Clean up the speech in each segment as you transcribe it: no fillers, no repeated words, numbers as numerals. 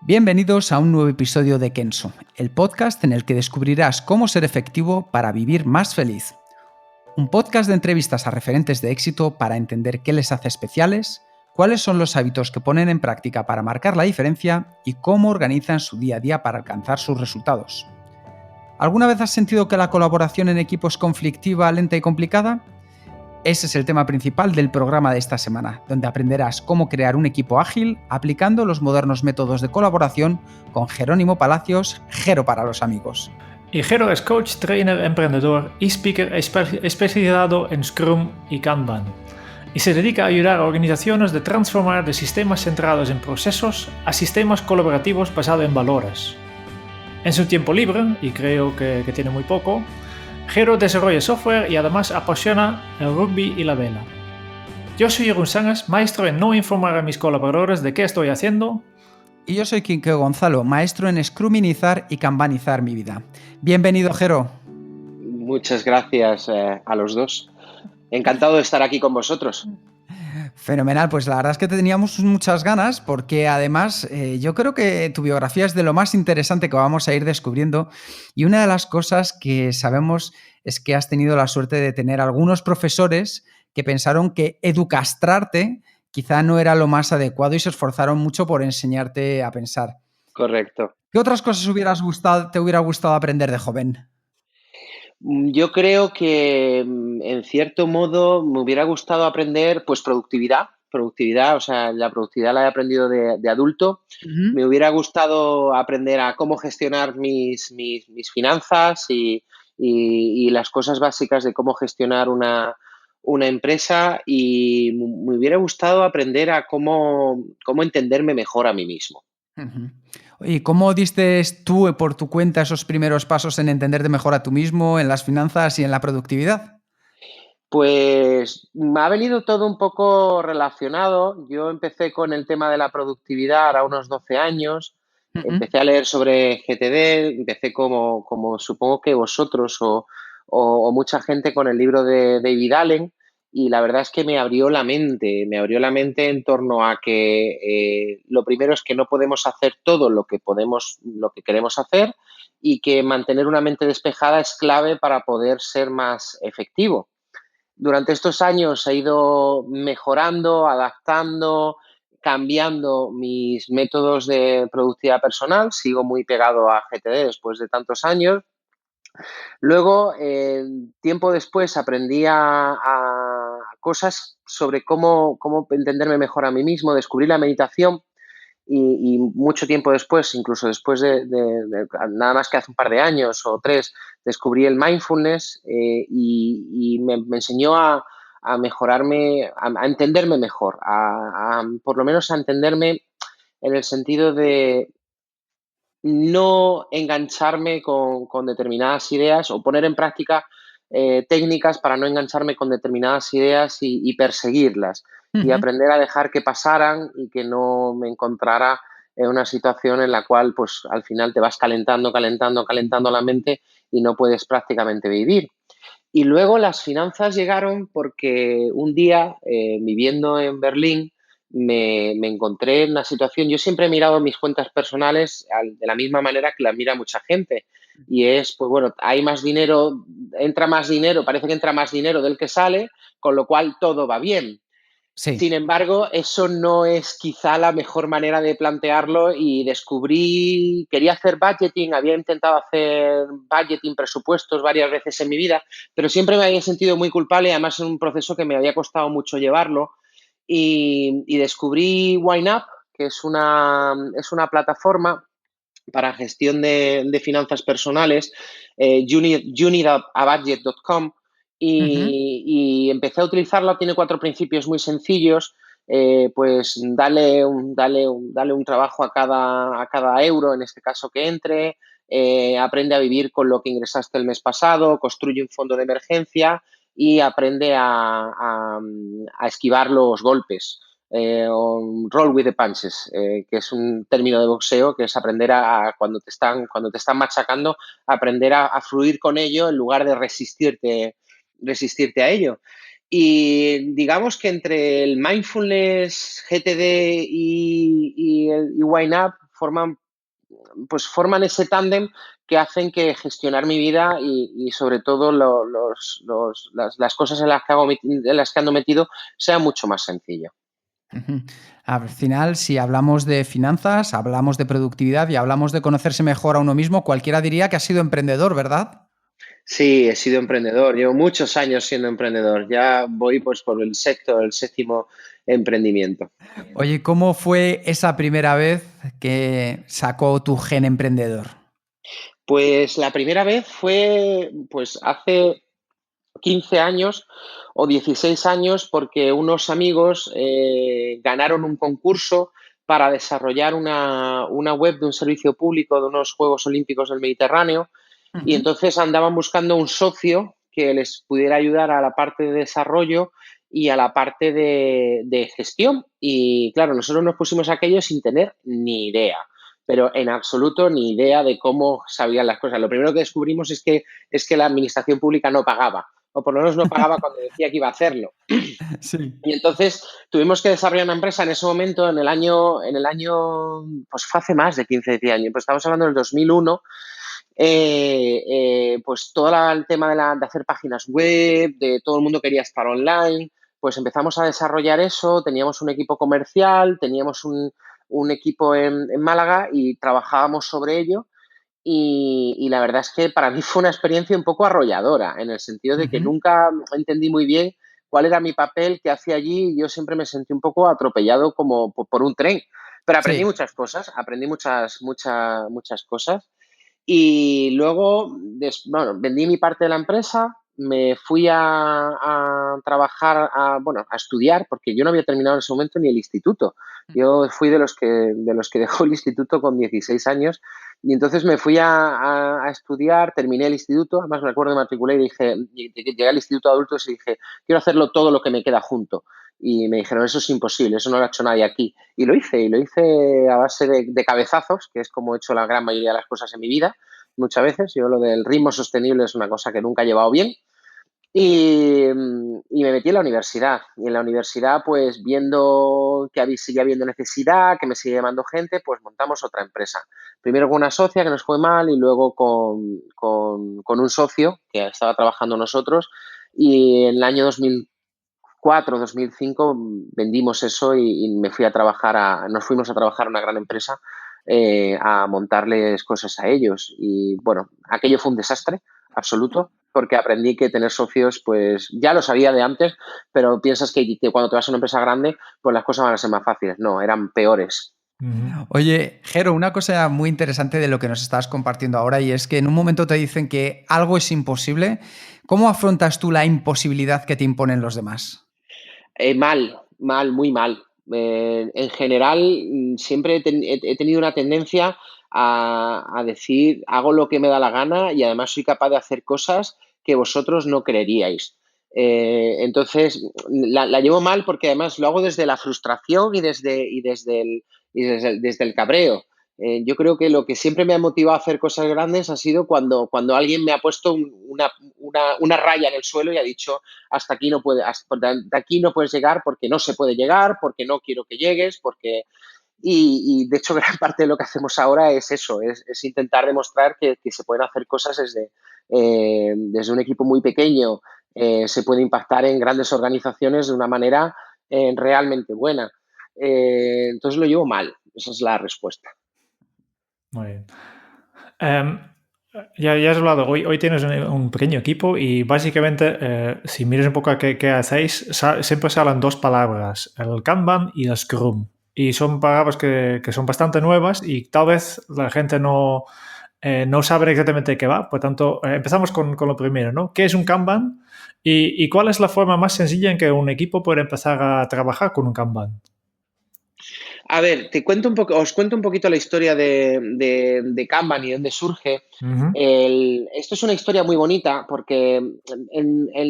Bienvenidos a un nuevo episodio de Kenso, el podcast en el que descubrirás cómo ser efectivo para vivir más feliz. Un podcast de entrevistas a referentes de éxito para entender qué les hace especiales, cuáles son los hábitos que ponen en práctica para marcar la diferencia y cómo organizan su día a día para alcanzar sus resultados. ¿Alguna vez has sentido que la colaboración en equipo es conflictiva, lenta y complicada? Ese es el tema principal del programa de esta semana, donde aprenderás cómo crear un equipo ágil aplicando los modernos métodos de colaboración con Jerónimo Palacios, Jero para los amigos. Y Jero es coach, trainer, emprendedor y speaker especializado en Scrum y Kanban. Y se dedica a ayudar a organizaciones de transformar de sistemas centrados en procesos a sistemas colaborativos basados en valores. En su tiempo libre, y creo que tiene muy poco, Jero desarrolla software y además apasiona el rugby y la vela. Yo soy Jeroen Sangas, maestro en no informar a mis colaboradores de qué estoy haciendo. Y yo soy Quique Gonzalo, maestro en scruminizar y kanbanizar mi vida. Bienvenido, Jero. Muchas gracias a los dos. Encantado de estar aquí con vosotros. Fenomenal, pues la verdad es que teníamos muchas ganas porque además yo creo que tu biografía es de lo más interesante que vamos a ir descubriendo y una de las cosas que sabemos es que has tenido la suerte de tener algunos profesores que pensaron que educastrarte quizá no era lo más adecuado y se esforzaron mucho por enseñarte a pensar. Correcto. ¿Qué otras cosas te hubiera gustado aprender de joven? Yo creo que en cierto modo me hubiera gustado aprender pues productividad, o sea, la productividad la he aprendido de adulto. Uh-huh. Me hubiera gustado aprender a cómo gestionar mis finanzas y las cosas básicas de cómo gestionar una empresa y me hubiera gustado aprender a cómo entenderme mejor a mí mismo. Uh-huh. ¿Y cómo diste tú por tu cuenta esos primeros pasos en entenderte mejor a tú mismo, en las finanzas y en la productividad? Pues me ha venido todo un poco relacionado. Yo empecé con el tema de la productividad a unos 12 años. Uh-huh. Empecé a leer sobre GTD, empecé como supongo que vosotros o mucha gente con el libro de David Allen y la verdad es que me abrió la mente en torno a que lo primero es que no podemos hacer todo lo que queremos hacer y que mantener una mente despejada es clave para poder ser más efectivo. Durante estos años he ido mejorando, adaptando, cambiando mis métodos de productividad personal. Sigo muy pegado a GTD después de tantos años. Luego, tiempo después, aprendí a cosas sobre cómo entenderme mejor a mí mismo, descubrí la meditación y mucho tiempo después, incluso después de nada más que hace un par de años o 3, descubrí el mindfulness y me enseñó a mejorarme, a entenderme mejor, por lo menos a entenderme en el sentido de no engancharme con determinadas ideas o poner en práctica técnicas para no engancharme con determinadas ideas y perseguirlas y Uh-huh. aprender a dejar que pasaran y que no me encontrara en una situación en la cual pues al final te vas calentando la mente y no puedes prácticamente vivir. Y luego las finanzas llegaron porque un día, viviendo en Berlín, me encontré en una situación. Yo siempre he mirado mis cuentas personales de la misma manera que las mira mucha gente. Y es, pues bueno, hay más dinero, entra más dinero, parece que entra más dinero del que sale, con lo cual todo va bien. Sí. Sin embargo, eso no es quizá la mejor manera de plantearlo y quería hacer budgeting, había intentado hacer budgeting, presupuestos varias veces en mi vida, pero siempre me había sentido muy culpable y además en un proceso que me había costado mucho llevarlo y descubrí YNAB, que es una plataforma para gestión de finanzas personales, you need a budget.com, Uh-huh. y empecé a utilizarla. Tiene 4 principios muy sencillos. Pues dale un trabajo a cada euro, en este caso, que entre. Aprende a vivir con lo que ingresaste el mes pasado, construye un fondo de emergencia y aprende a esquivar los golpes. O roll with the punches, que es un término de boxeo, que es aprender cuando te están machacando, aprender a fluir con ello en lugar de resistirte a ello. Y digamos que entre el mindfulness, GTD y YNAB forman ese tándem que hacen que gestionar mi vida y sobre todo las cosas en las que ando metido sea mucho más sencillo. Ujú. Al final, si hablamos de finanzas, hablamos de productividad y hablamos de conocerse mejor a uno mismo, cualquiera diría que has sido emprendedor, ¿verdad? Sí, he sido emprendedor, llevo muchos años siendo emprendedor, ya voy pues por el séptimo emprendimiento. Oye, ¿cómo fue esa primera vez que sacó tu gen emprendedor? Pues la primera vez fue pues hace 15 años o 16 años porque unos amigos ganaron un concurso para desarrollar una web de un servicio público de unos Juegos Olímpicos del Mediterráneo y Ujú. entonces andaban buscando un socio que les pudiera ayudar a la parte de desarrollo y a la parte de gestión. Y claro, nosotros nos pusimos aquello sin tener ni idea, pero en absoluto ni idea de cómo sabían las cosas. Lo primero que descubrimos es que la administración pública no pagaba, o por lo menos no pagaba cuando decía que iba a hacerlo. Sí. Y entonces tuvimos que desarrollar una empresa en ese momento, pues fue hace más de 15 años, pues estamos hablando del 2001, pues todo el tema de hacer páginas web, de todo el mundo quería estar online, pues empezamos a desarrollar eso, teníamos un equipo comercial, teníamos un equipo en Málaga y trabajábamos sobre ello y la verdad es que para mí fue una experiencia un poco arrolladora, en el sentido de que Ujú. nunca entendí muy bien cuál era mi papel, qué hacía allí, y yo siempre me sentí un poco atropellado como por un tren. Pero aprendí Sí. muchas cosas, aprendí muchas cosas. Y luego, bueno, vendí mi parte de la empresa, me fui a trabajar, bueno, a estudiar, porque yo no había terminado en ese momento ni el instituto. Yo fui de los que dejó el instituto con 16 años y entonces me fui a estudiar, terminé el instituto, además me acuerdo, me matriculé y dije, llegué al instituto de adultos y dije, quiero hacerlo todo lo que me queda junto. Y me dijeron, eso es imposible, eso no lo ha hecho nadie aquí. Y lo hice a base de cabezazos, que es como he hecho la gran mayoría de las cosas en mi vida, muchas veces. Yo lo del ritmo sostenible es una cosa que nunca he llevado bien. Y me metí en la universidad. Y en la universidad, pues viendo que seguía habiendo necesidad, que me seguía llamando gente, pues montamos otra empresa. Primero con una socia que nos fue mal y luego con un socio que estaba trabajando nosotros. Y en el año 2004, 2005 vendimos eso y nos fuimos a trabajar a una gran empresa a montarles cosas a ellos. Y bueno, aquello fue un desastre absoluto porque aprendí que tener socios, pues ya lo sabía de antes, pero piensas que cuando te vas a una empresa grande, pues las cosas van a ser más fáciles. No, eran peores. Ujú. Oye, Jero, una cosa muy interesante de lo que nos estás compartiendo ahora y es que en un momento te dicen que algo es imposible. ¿Cómo afrontas tú la imposibilidad que te imponen los demás? Mal, muy mal. En general, siempre he tenido una tendencia a decir, hago lo que me da la gana y además soy capaz de hacer cosas que vosotros no creeríais. Entonces, la llevo mal porque además lo hago desde la frustración y desde el cabreo. Yo creo que lo que siempre me ha motivado a hacer cosas grandes ha sido cuando alguien me ha puesto una raya en el suelo y ha dicho, de aquí no puedes llegar porque no se puede llegar, porque no quiero que llegues, y de hecho gran parte de lo que hacemos ahora es eso, es intentar demostrar que se pueden hacer cosas desde un equipo muy pequeño, se puede impactar en grandes organizaciones de una manera realmente buena. Entonces lo llevo mal, esa es la respuesta. Muy bien. Em, ya has hablado, hoy tienes un pequeño equipo y básicamente, si miras un poco a qué hacéis, siempre salen dos palabras, el Kanban y el Scrum. Y son palabras que son bastante nuevas y tal vez la gente no sabe exactamente de qué va. Por tanto, empezamos con lo primero, ¿no? ¿Qué es un Kanban? ¿Y cuál es la forma más sencilla en que un equipo puede empezar a trabajar con un Kanban? A ver, os cuento un poquito la historia de Kanban y dónde surge. Ujú. Esto es una historia muy bonita porque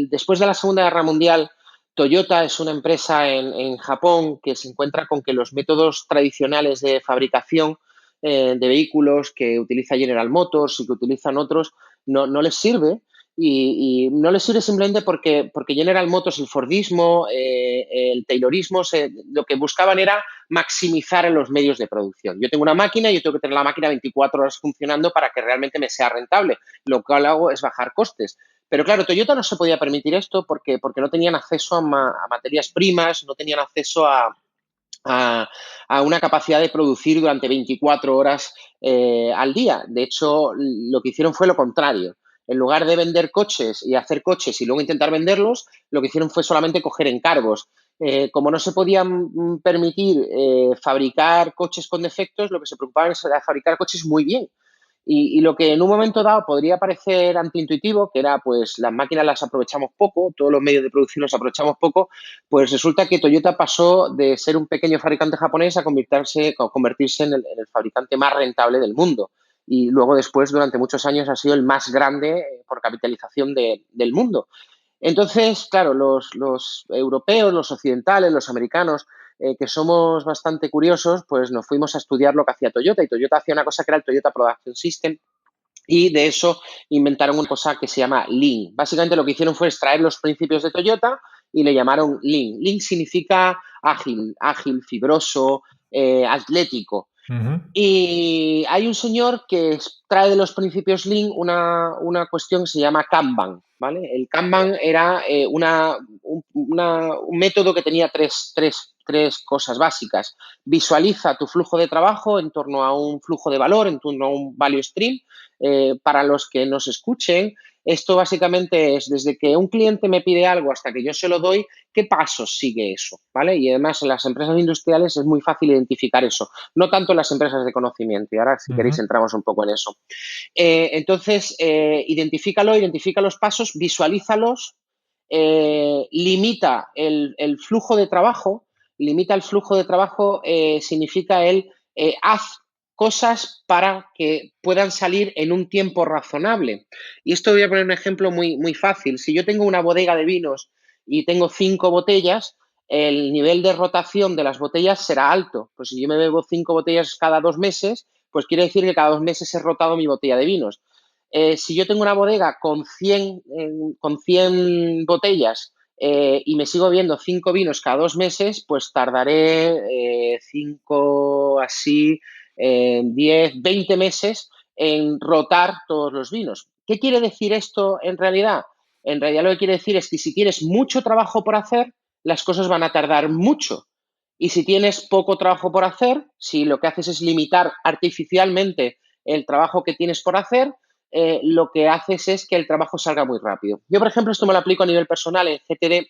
después de la Segunda Guerra Mundial, Toyota es una empresa en Japón que se encuentra con que los métodos tradicionales de fabricación de vehículos que utiliza General Motors y que utilizan otros no les sirve y no les sirve simplemente porque General Motors, el Fordismo, el Taylorismo, lo que buscaban era maximizar en los medios de producción. Yo tengo una máquina y yo tengo que tener la máquina 24 horas funcionando para que realmente me sea rentable. Lo que hago es bajar costes. Pero claro, Toyota no se podía permitir esto porque no tenían acceso a materias primas, no tenían acceso a una capacidad de producir durante 24 horas al día. De hecho, lo que hicieron fue lo contrario. En lugar de vender coches y hacer coches y luego intentar venderlos, lo que hicieron fue solamente coger encargos. Como no se podían permitir fabricar coches con defectos, lo que se preocupaban era fabricar coches muy bien. Y lo que en un momento dado podría parecer antiintuitivo, que era pues las máquinas las aprovechamos poco, todos los medios de producción los aprovechamos poco, pues resulta que Toyota pasó de ser un pequeño fabricante japonés a convertirse en el fabricante más rentable del mundo. Y luego después, durante muchos años, ha sido el más grande por capitalización del mundo. Entonces, claro, los europeos, los occidentales, los americanos, que somos bastante curiosos, pues nos fuimos a estudiar lo que hacía Toyota. Y Toyota hacía una cosa que era el Toyota Production System, y de eso inventaron una cosa que se llama Lean. Básicamente lo que hicieron fue extraer los principios de Toyota y le llamaron Lean. Lean significa ágil, fibroso, atlético. Ujú. Y hay un señor que trae de los principios Lean una cuestión que se llama Kanban, ¿vale? El Kanban era un método que tenía tres cosas básicas. Visualiza tu flujo de trabajo en torno a un flujo de valor, en torno a un value stream. Para los que nos escuchen, esto básicamente es desde que un cliente me pide algo hasta que yo se lo doy, ¿qué pasos sigue eso? ¿Vale? Y además en las empresas industriales es muy fácil identificar eso, no tanto en las empresas de conocimiento. Y ahora, si queréis, Ujú. entramos un poco en eso. Entonces, identifica los pasos, visualízalos, limita el flujo de trabajo. Limita el flujo de trabajo significa haz cosas para que puedan salir en un tiempo razonable. Y esto voy a poner un ejemplo muy fácil. Si yo tengo una bodega de vinos y tengo 5 botellas, el nivel de rotación de las botellas será alto. Pues si yo me bebo 5 botellas cada 2 meses, pues quiere decir que cada 2 meses he rotado mi botella de vinos. Si yo tengo una bodega con 100 botellas y me sigo viendo 5 vinos cada 2 meses, pues tardaré 5, así, 10, 20 meses en rotar todos los vinos. ¿Qué quiere decir esto en realidad? En realidad lo que quiere decir es que si tienes mucho trabajo por hacer, las cosas van a tardar mucho. Y si tienes poco trabajo por hacer, si lo que haces es limitar artificialmente el trabajo que tienes por hacer, lo que haces es que el trabajo salga muy rápido. Yo, por ejemplo, esto me lo aplico a nivel personal en GTD.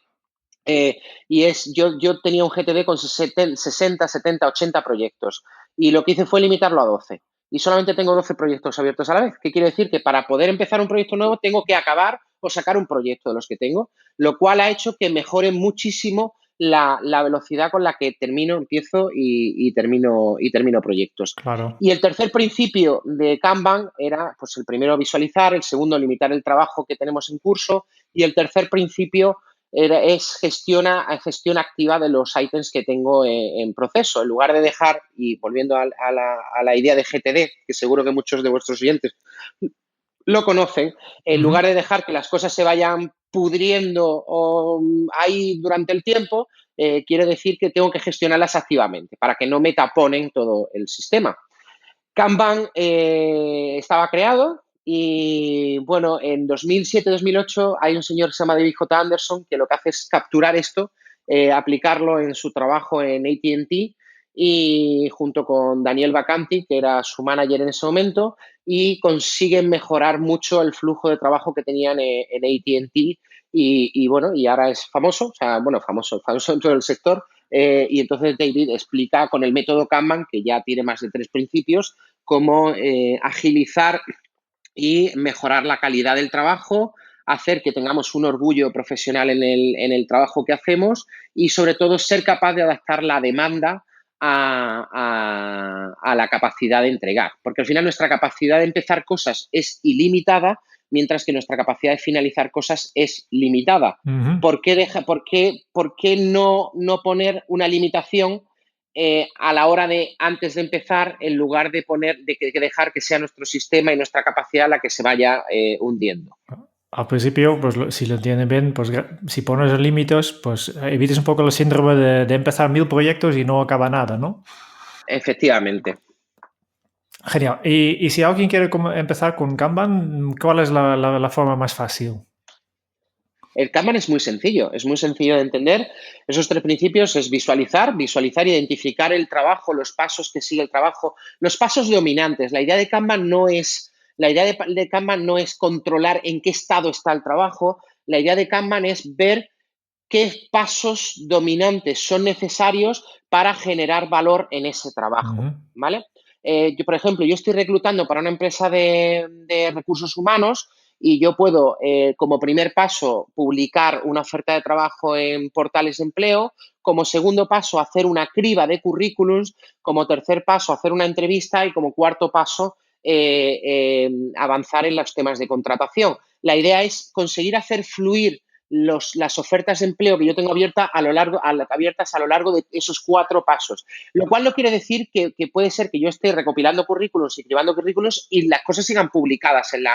Yo tenía un GTD con 60, 70, 80 proyectos y lo que hice fue limitarlo a 12 y solamente tengo 12 proyectos abiertos a la vez. ¿Qué quiere decir? Que para poder empezar un proyecto nuevo tengo que acabar o sacar un proyecto de los que tengo, lo cual ha hecho que mejore muchísimo la velocidad con la que empiezo y termino proyectos. Claro. Y el tercer principio de Kanban era, pues el primero, visualizar, el segundo, limitar el trabajo que tenemos en curso, y el tercer principio es gestión activa de los ítems que tengo en proceso. En lugar de dejar, y volviendo a la idea de GTD, que seguro que muchos de vuestros oyentes lo conocen, en Ujú. lugar de dejar que las cosas se vayan pudriendo ahí durante el tiempo, quiere decir que tengo que gestionarlas activamente para que no me taponen todo el sistema. Kanban estaba creado y, bueno, en 2007-2008 hay un señor que se llama David J. Anderson que lo que hace es capturar esto, aplicarlo en su trabajo en AT&T y junto con Daniel Vacanti, que era su manager en ese momento, y consiguen mejorar mucho el flujo de trabajo que tenían en AT&T bueno, y ahora es famoso, o sea, bueno, famoso dentro del sector. Y entonces David explica con el método Kanban, que ya tiene más de 3 principios, cómo agilizar y mejorar la calidad del trabajo, hacer que tengamos un orgullo profesional en el trabajo que hacemos y, sobre todo, ser capaz de adaptar la demanda a la capacidad de entregar. Porque al final nuestra capacidad de empezar cosas es ilimitada, mientras que nuestra capacidad de finalizar cosas es limitada. Ujú. ¿Por qué no poner una limitación a la hora de, antes de empezar, en lugar de dejar que sea nuestro sistema y nuestra capacidad la que se vaya hundiendo? al principio, pues si lo entienden bien, pues si pones límites, pues evites un poco el síndrome de empezar 1000 proyectos y no acaba nada, ¿no? Efectivamente. Genial. Y si alguien quiere empezar con Kanban, ¿cuál es la forma más fácil? El Kanban es muy sencillo de entender. Esos 3 principios es visualizar, identificar el trabajo, los pasos que sigue el trabajo, los pasos dominantes. La idea de Kanban no es, Kanban no es controlar en qué estado está el trabajo. La idea de Kanban es ver qué pasos dominantes son necesarios para generar valor en ese trabajo, ¿vale? Yo, por ejemplo, yo estoy reclutando para una empresa de recursos humanos y yo puedo, como primer paso, publicar una oferta de trabajo en portales de empleo, como segundo paso, hacer una criba de currículums, como tercer paso, hacer una entrevista y como cuarto paso, avanzar en los temas de contratación. La idea es conseguir hacer fluir las ofertas de empleo que yo tengo abiertas a lo largo de esos 4 pasos. Lo cual no quiere decir que puede ser que yo esté recopilando currículos y cribando currículos y las cosas sigan publicadas en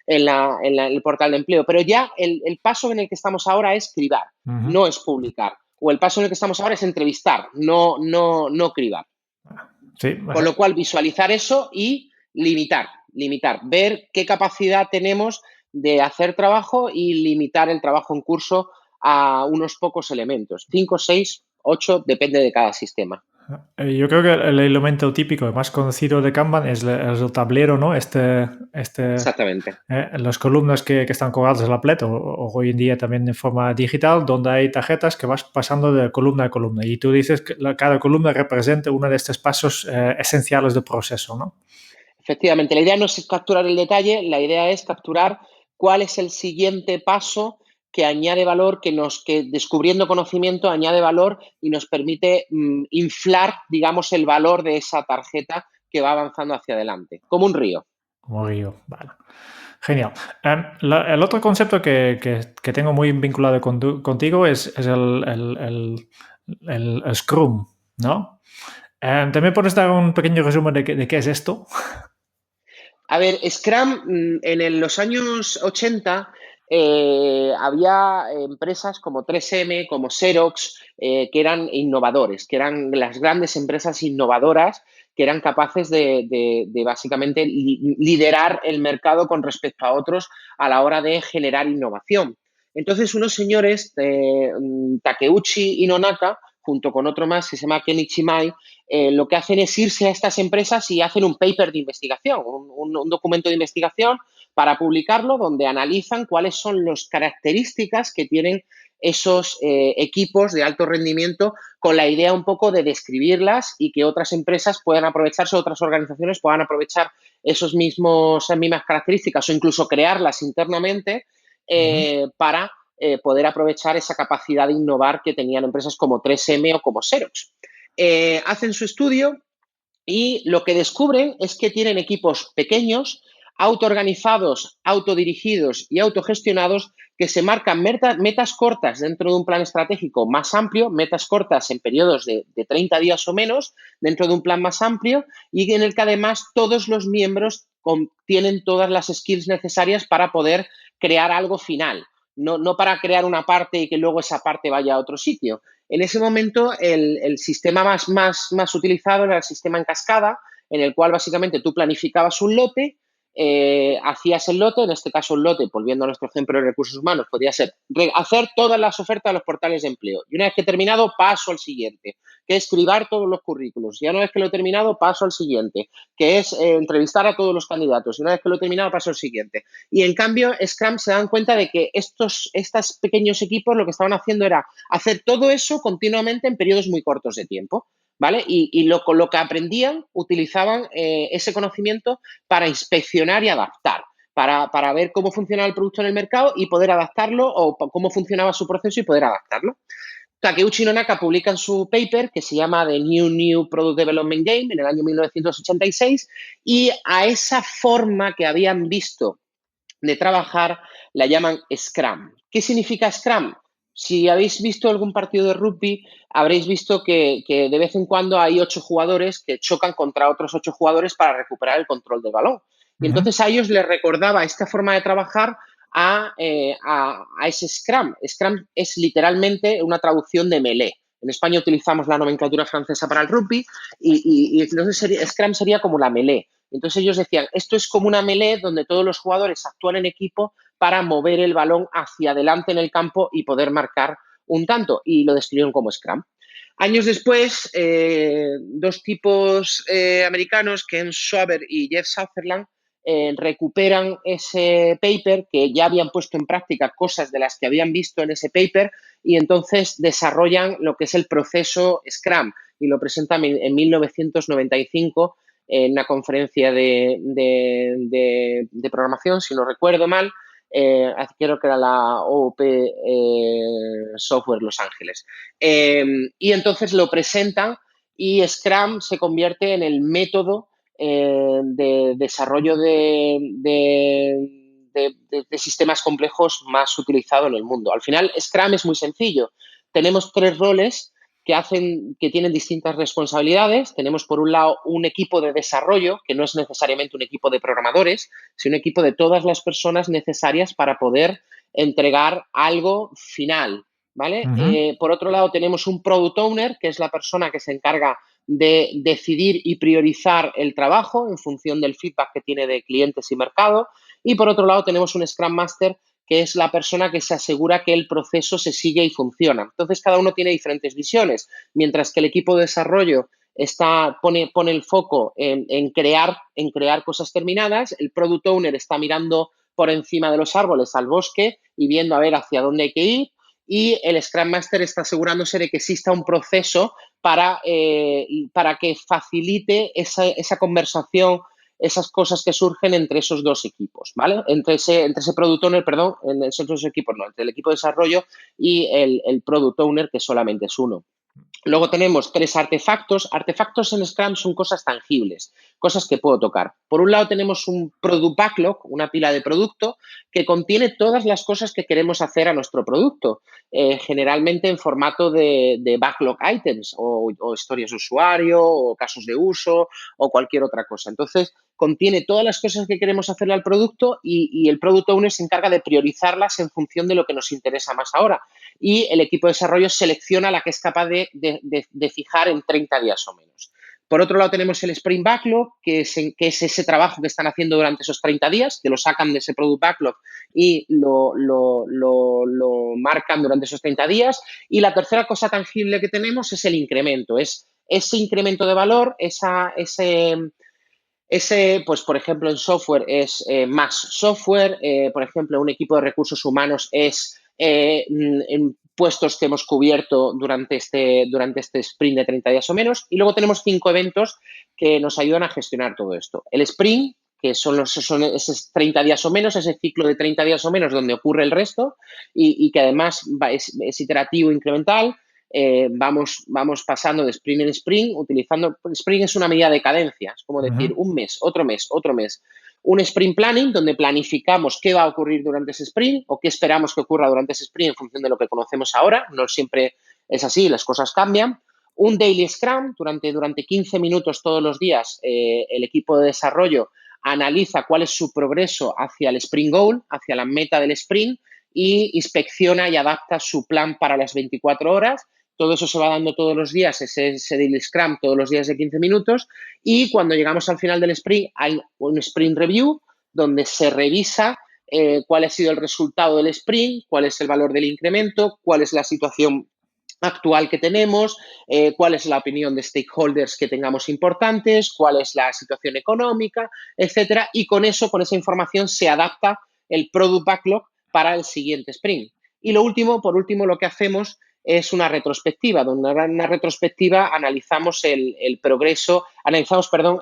el portal de empleo. Pero ya el paso en el que estamos ahora es cribar, no es publicar. O el paso en el que estamos ahora es entrevistar, no cribar. Sí. Con lo cual, visualizar eso y limitar, ver qué capacidad tenemos de hacer trabajo y limitar el trabajo en curso a unos pocos elementos, 5, 6, 8, depende de cada sistema. Yo creo que el elemento típico más conocido de Kanban es el tablero, ¿no? Exactamente. Las columnas que están colgadas en la pared, o hoy en día también en forma digital, donde hay tarjetas que vas pasando de columna a columna. Y tú dices que cada columna representa uno de estos pasos esenciales del proceso, ¿no? Efectivamente, la idea no es capturar el detalle, la idea es capturar cuál es el siguiente paso que añade valor, que descubriendo conocimiento añade valor y nos permite inflar, digamos, el valor de esa tarjeta que va avanzando hacia adelante, como un río. Como río, vale. Genial. El otro concepto que tengo muy vinculado contigo es el Scrum, ¿no? ¿También puedes dar un pequeño resumen de qué es esto? A ver, Scrum en los años 80 había empresas como 3M, como Xerox, que eran innovadores, que eran las grandes empresas innovadoras que eran capaces de básicamente liderar el mercado con respecto a otros a la hora de generar innovación. Entonces, unos señores, Takeuchi y Nonaka, junto con otro más que se llama Kenichi Mai, lo que hacen es irse a estas empresas y hacen un paper de investigación, un documento de investigación para publicarlo donde analizan cuáles son las características que tienen esos equipos de alto rendimiento con la idea un poco de describirlas y que otras empresas puedan aprovecharse, otras organizaciones puedan aprovechar esas mismas características o incluso crearlas internamente para poder aprovechar esa capacidad de innovar que tenían empresas como 3M o como Xerox. Hacen su estudio y lo que descubren es que tienen equipos pequeños, autoorganizados, autodirigidos y autogestionados que se marcan metas cortas dentro de un plan estratégico más amplio, metas cortas en periodos de 30 días o menos, dentro de un plan más amplio y en el que además todos los miembros tienen todas las skills necesarias para poder crear algo final. No para crear una parte y que luego esa parte vaya a otro sitio. En ese momento, el sistema más utilizado era el sistema en cascada, en el cual básicamente tú planificabas un lote, hacías el lote, en este caso el lote, volviendo a nuestro ejemplo de recursos humanos, podría ser hacer todas las ofertas a los portales de empleo. Y una vez que he terminado, paso al siguiente, que es cribar todos los currículos. Y una vez que lo he terminado, paso al siguiente, que es entrevistar a todos los candidatos. Y una vez que lo he terminado, paso al siguiente. Y en cambio, Scrum se dan cuenta de que estos pequeños equipos lo que estaban haciendo era hacer todo eso continuamente en periodos muy cortos de tiempo, ¿vale? Y con lo que aprendían, utilizaban ese conocimiento para inspeccionar y adaptar, para ver cómo funcionaba el producto en el mercado y poder adaptarlo o cómo funcionaba su proceso y poder adaptarlo. Takeuchi y Nonaka publican su paper que se llama The New Product Development Game en el año 1986 y a esa forma que habían visto de trabajar la llaman Scrum. ¿Qué significa Scrum? Si habéis visto algún partido de rugby, habréis visto que de vez en cuando hay 8 jugadores que chocan contra otros 8 jugadores para recuperar el control del balón. Y entonces a ellos les recordaba esta forma de trabajar a ese Scrum. Scrum es literalmente una traducción de melee. En España utilizamos la nomenclatura francesa para el rugby y entonces Scrum sería como la melee. Entonces ellos decían, esto es como una melee donde todos los jugadores actúan en equipo para mover el balón hacia adelante en el campo y poder marcar un tanto, y lo describieron como Scrum. Años después, dos tipos americanos, Ken Schwaber y Jeff Sutherland, recuperan ese paper, que ya habían puesto en práctica cosas de las que habían visto en ese paper, y entonces desarrollan lo que es el proceso Scrum y lo presentan en 1995 en una conferencia de programación, si no recuerdo mal. Creo que era la OOP Software Los Ángeles. Y entonces lo presentan y Scrum se convierte en el método de desarrollo de sistemas complejos más utilizado en el mundo. Al final, Scrum es muy sencillo. Tenemos 3 roles que tienen distintas responsabilidades. Tenemos, por un lado, un equipo de desarrollo, que no es necesariamente un equipo de programadores, sino un equipo de todas las personas necesarias para poder entregar algo final, ¿vale? Por otro lado, tenemos un product owner, que es la persona que se encarga de decidir y priorizar el trabajo en función del feedback que tiene de clientes y mercado. Y por otro lado, tenemos un Scrum Master, que es la persona que se asegura que el proceso se sigue y funciona. Entonces, cada uno tiene diferentes visiones, mientras que el equipo de desarrollo pone el foco en crear cosas terminadas, el product owner está mirando por encima de los árboles al bosque y viendo a ver hacia dónde hay que ir, y el Scrum Master está asegurándose de que exista un proceso para que facilite esa conversación, esas cosas que surgen entre esos dos equipos, ¿vale? Entre ese product owner, perdón, en esos dos equipos, no, entre el equipo de desarrollo y el product owner, que solamente es uno. Luego tenemos 3 artefactos. Artefactos en Scrum son cosas tangibles, cosas que puedo tocar. Por un lado tenemos un product backlog, una pila de producto que contiene todas las cosas que queremos hacer a nuestro producto, generalmente en formato de backlog items o historias de usuario o casos de uso o cualquier otra cosa. Entonces, contiene todas las cosas que queremos hacerle al producto y el product owner se encarga de priorizarlas en función de lo que nos interesa más ahora. Y el equipo de desarrollo selecciona la que es capaz de fijar en 30 días o menos. Por otro lado, tenemos el Sprint Backlog, que es ese trabajo que están haciendo durante esos 30 días, que lo sacan de ese Product Backlog y lo marcan durante esos 30 días. Y la tercera cosa tangible que tenemos es el incremento, es ese incremento de valor, pues, por ejemplo, en software es más software, por ejemplo, un equipo de recursos humanos es en puestos que hemos cubierto durante este sprint de 30 días o menos, y luego tenemos 5 eventos que nos ayudan a gestionar todo esto. El sprint, que son esos 30 días o menos, ese ciclo de 30 días o menos donde ocurre el resto y que además es iterativo, incremental. Vamos pasando de sprint en sprint, utilizando, sprint es una medida de cadencia, es como decir un mes, otro mes, otro mes. Un sprint planning, donde planificamos qué va a ocurrir durante ese sprint o qué esperamos que ocurra durante ese sprint en función de lo que conocemos ahora. No siempre es así, las cosas cambian. Un daily scrum, durante 15 minutos todos los días, el equipo de desarrollo analiza cuál es su progreso hacia el sprint goal, hacia la meta del sprint, y inspecciona y adapta su plan para las 24 horas. Todo eso se va dando todos los días, ese daily scrum todos los días de 15 minutos, y cuando llegamos al final del sprint hay un sprint review donde se revisa cuál ha sido el resultado del sprint, cuál es el valor del incremento, cuál es la situación actual que tenemos, cuál es la opinión de stakeholders que tengamos importantes, cuál es la situación económica, etcétera, y con esa información se adapta el product backlog para el siguiente sprint. Y por último, lo que hacemos es una retrospectiva, donde en una retrospectiva analizamos el progreso,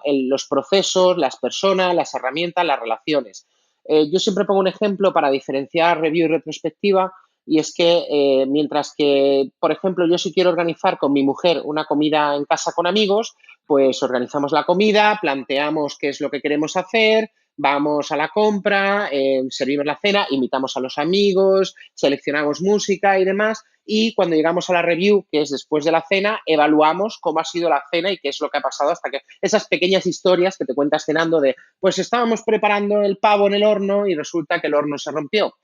los procesos, las personas, las herramientas, las relaciones. Yo siempre pongo un ejemplo para diferenciar review y retrospectiva, y es que mientras que, por ejemplo, yo si quiero organizar con mi mujer una comida en casa con amigos, pues organizamos la comida, planteamos qué es lo que queremos hacer, vamos a la compra, servimos la cena, invitamos a los amigos, seleccionamos música y demás. Y cuando llegamos a la review, que es después de la cena, evaluamos cómo ha sido la cena y qué es lo que ha pasado hasta que esas pequeñas historias que te cuentas cenando de, pues estábamos preparando el pavo en el horno y resulta que el horno se rompió.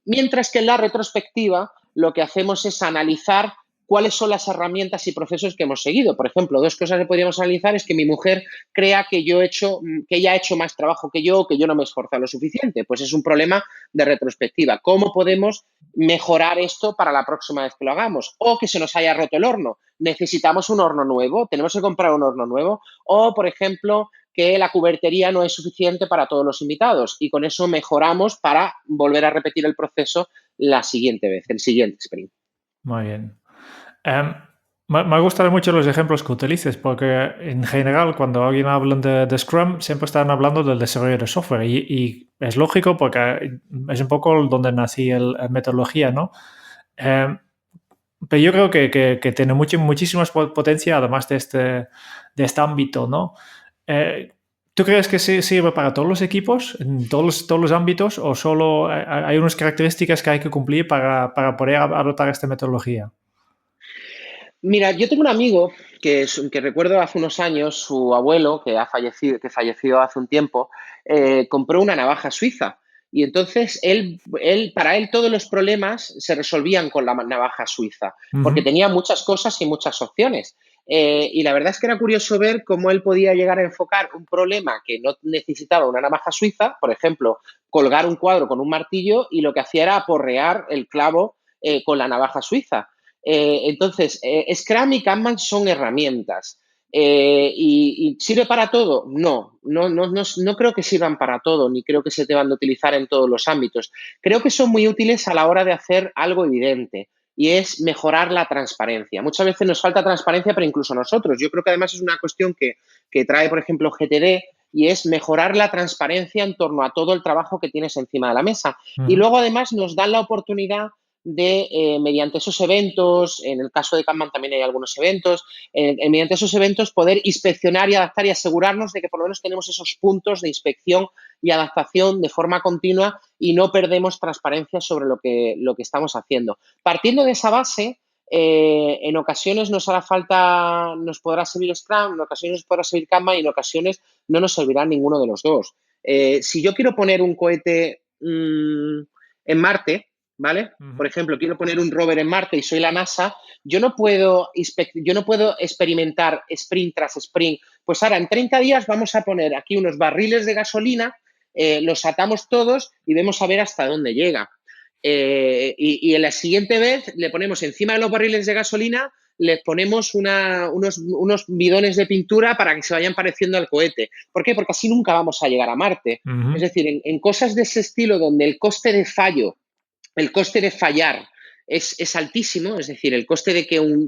Mientras que en la retrospectiva lo que hacemos es analizar cuáles son las herramientas y procesos que hemos seguido. Por ejemplo, dos cosas que podríamos analizar es que mi mujer crea que ella ha hecho más trabajo que yo no me he esforzado lo suficiente. Pues es un problema de retrospectiva. ¿Cómo podemos mejorar esto para la próxima vez que lo hagamos? O que se nos haya roto el horno. Necesitamos un horno nuevo, tenemos que comprar un horno nuevo. O, por ejemplo, que la cubertería no es suficiente para todos los invitados y con eso mejoramos para volver a repetir el proceso la siguiente vez, el siguiente sprint. Muy bien. Me gustan mucho los ejemplos que utilices porque en general cuando alguien habla de Scrum siempre están hablando del desarrollo de software y es lógico porque es un poco donde nací la metodología, ¿no? Pero yo creo que tiene muchísima potencia además de este ámbito, ¿no? ¿Tú crees que sirve para todos los equipos, en todos los ámbitos, o solo hay unas características que hay que cumplir para poder adoptar esta metodología? Mira, yo tengo un amigo que recuerdo hace unos años, su abuelo, que falleció hace un tiempo, compró una navaja suiza. Y entonces para él todos los problemas se resolvían con la navaja suiza, porque tenía muchas cosas y muchas opciones. Y la verdad es que era curioso ver cómo él podía llegar a enfocar un problema que no necesitaba una navaja suiza, por ejemplo, colgar un cuadro con un martillo, y lo que hacía era aporrear el clavo con la navaja suiza. Entonces, Scrum y Kanban son herramientas. ¿Y sirve para todo? No creo que sirvan para todo, ni creo que se deban de utilizar en todos los ámbitos. Creo que son muy útiles a la hora de hacer algo evidente, y es mejorar la transparencia. Muchas veces nos falta transparencia, pero incluso nosotros. Yo creo que además es una cuestión que trae, por ejemplo, GTD, y es mejorar la transparencia en torno a todo el trabajo que tienes encima de la mesa. Y luego, además, nos dan la oportunidad de, mediante esos eventos, en el caso de Kanban también hay algunos eventos, mediante esos eventos poder inspeccionar y adaptar y asegurarnos de que por lo menos tenemos esos puntos de inspección y adaptación de forma continua y no perdemos transparencia sobre lo que estamos haciendo. Partiendo de esa base, en ocasiones nos podrá servir Scrum, en ocasiones nos podrá servir Kanban y en ocasiones no nos servirá ninguno de los dos. Si yo quiero poner un cohete en Marte, ¿vale? Por ejemplo, quiero poner un rover en Marte y soy la NASA, yo no puedo experimentar sprint tras sprint. Pues ahora, en 30 días vamos a poner aquí unos barriles de gasolina, los atamos todos y vemos a ver hasta dónde llega. Y en la siguiente vez le ponemos encima de los barriles de gasolina, les ponemos unos bidones de pintura para que se vayan pareciendo al cohete. ¿Por qué? Porque así nunca vamos a llegar a Marte. Es decir, en cosas de ese estilo donde el coste de fallar es altísimo, es decir, el coste de que un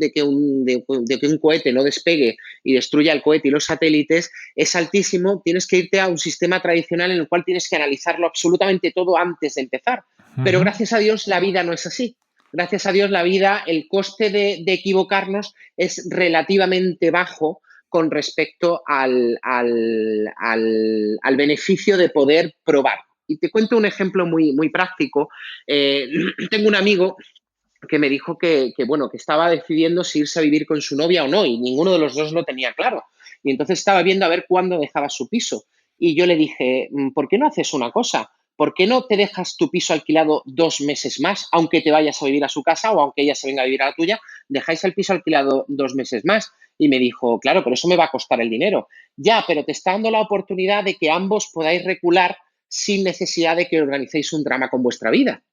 cohete no despegue y destruya el cohete y los satélites es altísimo, tienes que irte a un sistema tradicional en el cual tienes que analizarlo absolutamente todo antes de empezar. Pero gracias a Dios la vida no es así. Gracias a Dios la vida, el coste de equivocarnos es relativamente bajo con respecto al beneficio de poder probar. Y te cuento un ejemplo muy, muy práctico. Tengo un amigo que me dijo que estaba decidiendo si irse a vivir con su novia o no, y ninguno de los dos lo tenía claro. Y entonces estaba viendo a ver cuándo dejaba su piso. Y yo le dije, ¿por qué no haces una cosa? ¿Por qué no te dejas tu piso alquilado 2 meses más, aunque te vayas a vivir a su casa o aunque ella se venga a vivir a la tuya? Dejáis el piso alquilado 2 meses más. Y me dijo, claro, pero eso me va a costar el dinero. Ya, pero te está dando la oportunidad de que ambos podáis recular sin necesidad de que organicéis un drama con vuestra vida.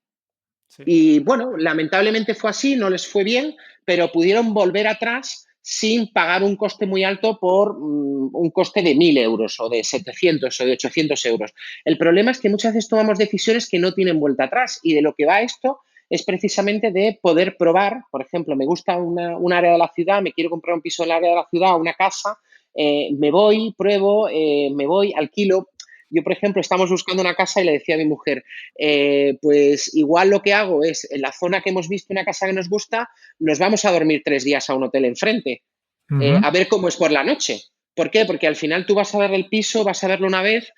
Sí. Y bueno, lamentablemente fue así, no les fue bien, pero pudieron volver atrás sin pagar un coste muy alto por un coste de 1.000 euros o de 700 o de 800 euros. El problema es que muchas veces tomamos decisiones que no tienen vuelta atrás, y de lo que va esto es precisamente de poder probar. Por ejemplo, me gusta un área de la ciudad, me quiero comprar un piso en el área de la ciudad, una casa, me voy, pruebo, me voy, alquilo. Yo, por ejemplo, estamos buscando una casa y le decía a mi mujer, pues igual lo que hago es, en la zona que hemos visto una casa que nos gusta, nos vamos a dormir 3 días a un hotel enfrente, a ver cómo es por la noche. ¿Por qué? Porque al final tú vas a ver el piso, vas a verlo una vez,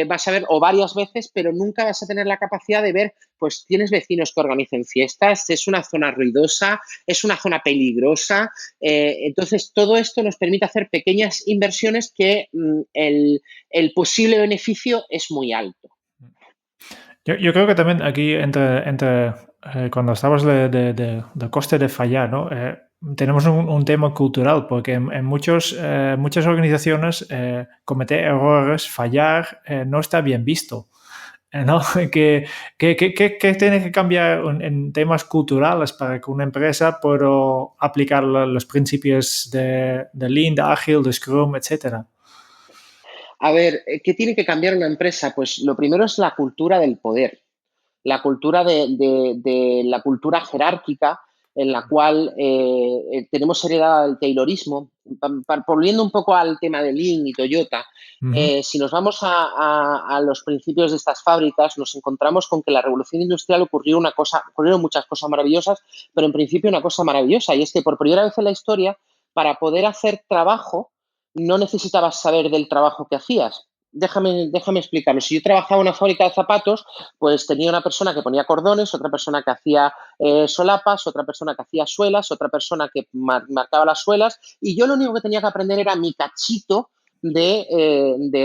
vas a ver o varias veces, pero nunca vas a tener la capacidad de ver, pues tienes vecinos que organicen fiestas, es una zona ruidosa, es una zona peligrosa. Entonces, todo esto nos permite hacer pequeñas inversiones que el posible beneficio es muy alto. Yo creo que también aquí cuando estabas de coste de fallar, ¿no? Tenemos un tema cultural, porque en muchas organizaciones cometer errores, fallar, no está bien visto. ¿No? ¿Qué tiene que cambiar en temas culturales para que una empresa pueda aplicar los principios de Lean, de Agile, de Scrum, etcétera? A ver, ¿qué tiene que cambiar una empresa? Pues lo primero es la cultura del poder, la cultura de la cultura jerárquica en la cual tenemos heredada el Taylorismo. Volviendo un poco al tema de Lean y Toyota, Ujú. si nos vamos a los principios de estas fábricas, nos encontramos con que la revolución industrial ocurrieron muchas cosas maravillosas, pero en principio una cosa maravillosa, y es que por primera vez en la historia, para poder hacer trabajo, no necesitabas saber del trabajo que hacías. Déjame explicarlo. Si yo trabajaba en una fábrica de zapatos, pues tenía una persona que ponía cordones, otra persona que hacía solapas, otra persona que hacía suelas, otra persona que marcaba las suelas, y yo lo único que tenía que aprender era mi cachito de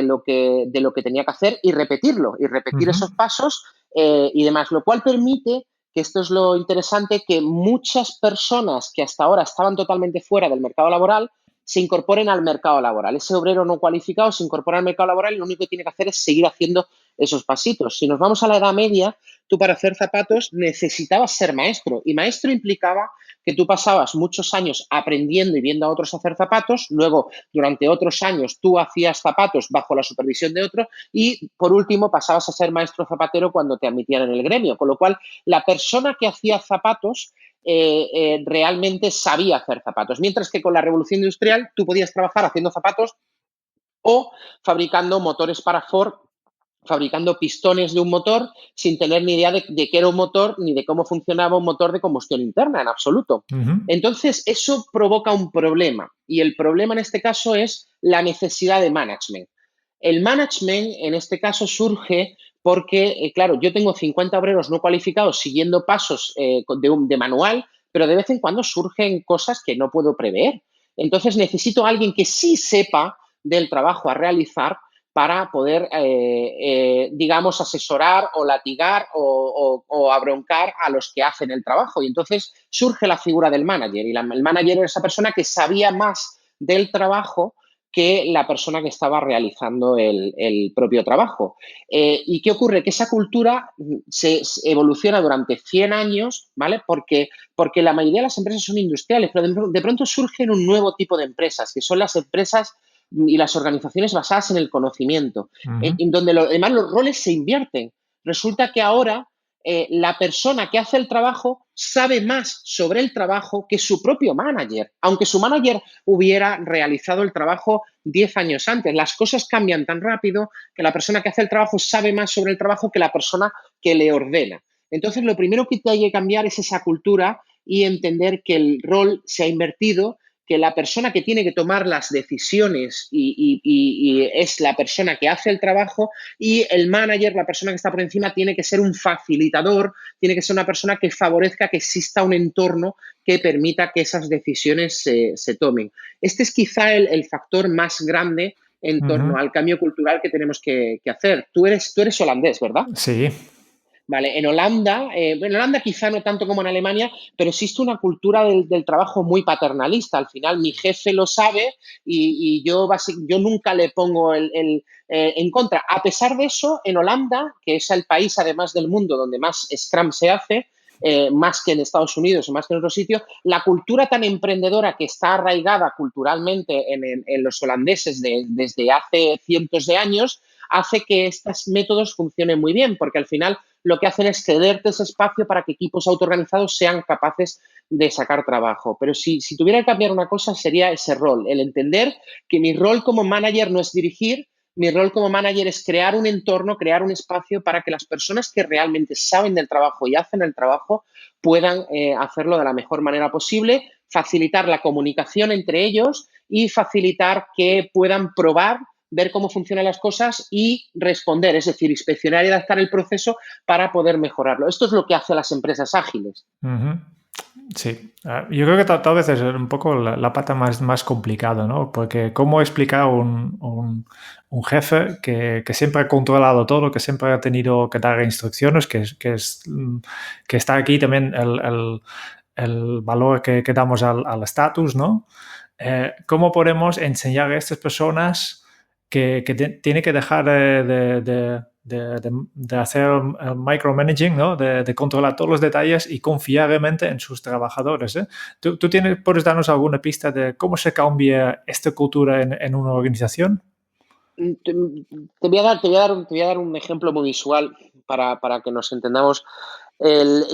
lo que tenía que hacer y repetirlo, y repetir Ujú. esos pasos y demás, lo cual permite, que esto es lo interesante, que muchas personas que hasta ahora estaban totalmente fuera del mercado laboral se incorporen al mercado laboral. Ese obrero no cualificado se incorpora al mercado laboral y lo único que tiene que hacer es seguir haciendo esos pasitos. Si nos vamos a la Edad Media, tú para hacer zapatos necesitabas ser maestro, y maestro implicaba que tú pasabas muchos años aprendiendo y viendo a otros hacer zapatos, luego durante otros años tú hacías zapatos bajo la supervisión de otro, y por último pasabas a ser maestro zapatero cuando te admitían en el gremio, con lo cual la persona que hacía zapatos realmente sabía hacer zapatos, mientras que con la revolución industrial tú podías trabajar haciendo zapatos o fabricando motores para Ford, fabricando pistones de un motor sin tener ni idea de qué era un motor ni de cómo funcionaba un motor de combustión interna en absoluto. Ujú. Entonces, eso provoca un problema, y el problema en este caso es la necesidad de management. El management en este caso surge porque, claro, yo tengo 50 obreros no cualificados siguiendo pasos de manual, pero de vez en cuando surgen cosas que no puedo prever. Entonces necesito a alguien que sí sepa del trabajo a realizar para poder, digamos, asesorar o latigar o abroncar a los que hacen el trabajo. Y entonces surge la figura del manager. Y el manager era esa persona que sabía más del trabajo que la persona que estaba realizando el propio trabajo. ¿Y qué ocurre? Que esa cultura se evoluciona durante 100 años, ¿vale? Porque la mayoría de las empresas son industriales, pero de pronto surgen un nuevo tipo de empresas, que son las empresas y las organizaciones basadas en el conocimiento, Ujú. en donde además los roles se invierten. Resulta que ahora la persona que hace el trabajo sabe más sobre el trabajo que su propio manager, aunque su manager hubiera realizado el trabajo 10 años antes. Las cosas cambian tan rápido que la persona que hace el trabajo sabe más sobre el trabajo que la persona que le ordena. Entonces, lo primero que hay que cambiar es esa cultura y entender que el rol se ha invertido, que la persona que tiene que tomar las decisiones y es la persona que hace el trabajo, y el manager, la persona que está por encima, tiene que ser un facilitador, tiene que ser una persona que favorezca que exista un entorno que permita que esas decisiones se tomen. Este es quizá el factor más grande en Ujú. torno al cambio cultural que tenemos que hacer. Tú eres holandés, ¿verdad? Sí. Vale, en Holanda quizá no tanto como en Alemania, pero existe una cultura del trabajo muy paternalista. Al final mi jefe lo sabe y yo nunca le pongo en contra. A pesar de eso, en Holanda, que es el país además del mundo donde más Scrum se hace, más que en Estados Unidos o más que en otros sitios, la cultura tan emprendedora que está arraigada culturalmente en los holandeses desde hace cientos de años, hace que estos métodos funcionen muy bien, porque al final lo que hacen es cederte ese espacio para que equipos autoorganizados sean capaces de sacar trabajo. Pero si tuviera que cambiar una cosa sería ese rol, el entender que mi rol como manager no es dirigir, mi rol como manager es crear un entorno, crear un espacio para que las personas que realmente saben del trabajo y hacen el trabajo puedan hacerlo de la mejor manera posible, facilitar la comunicación entre ellos y facilitar que puedan probar, ver cómo funcionan las cosas y responder, es decir, inspeccionar y adaptar el proceso para poder mejorarlo. Esto es lo que hacen las empresas ágiles. Uh-huh. Sí, yo creo que tal vez es un poco la pata más complicada, ¿no? Porque cómo explicar a un jefe que siempre ha controlado todo, que siempre ha tenido que dar instrucciones, que está aquí también el valor que damos al estatus, ¿no? ¿Cómo podemos enseñar a estas personas que tiene que dejar de hacer micromanaging, ¿no? De controlar todos los detalles y confiar realmente en sus trabajadores? ¿Tú puedes darnos alguna pista de cómo se cambia esta cultura en una organización? Te voy a dar un ejemplo muy visual para que nos entendamos.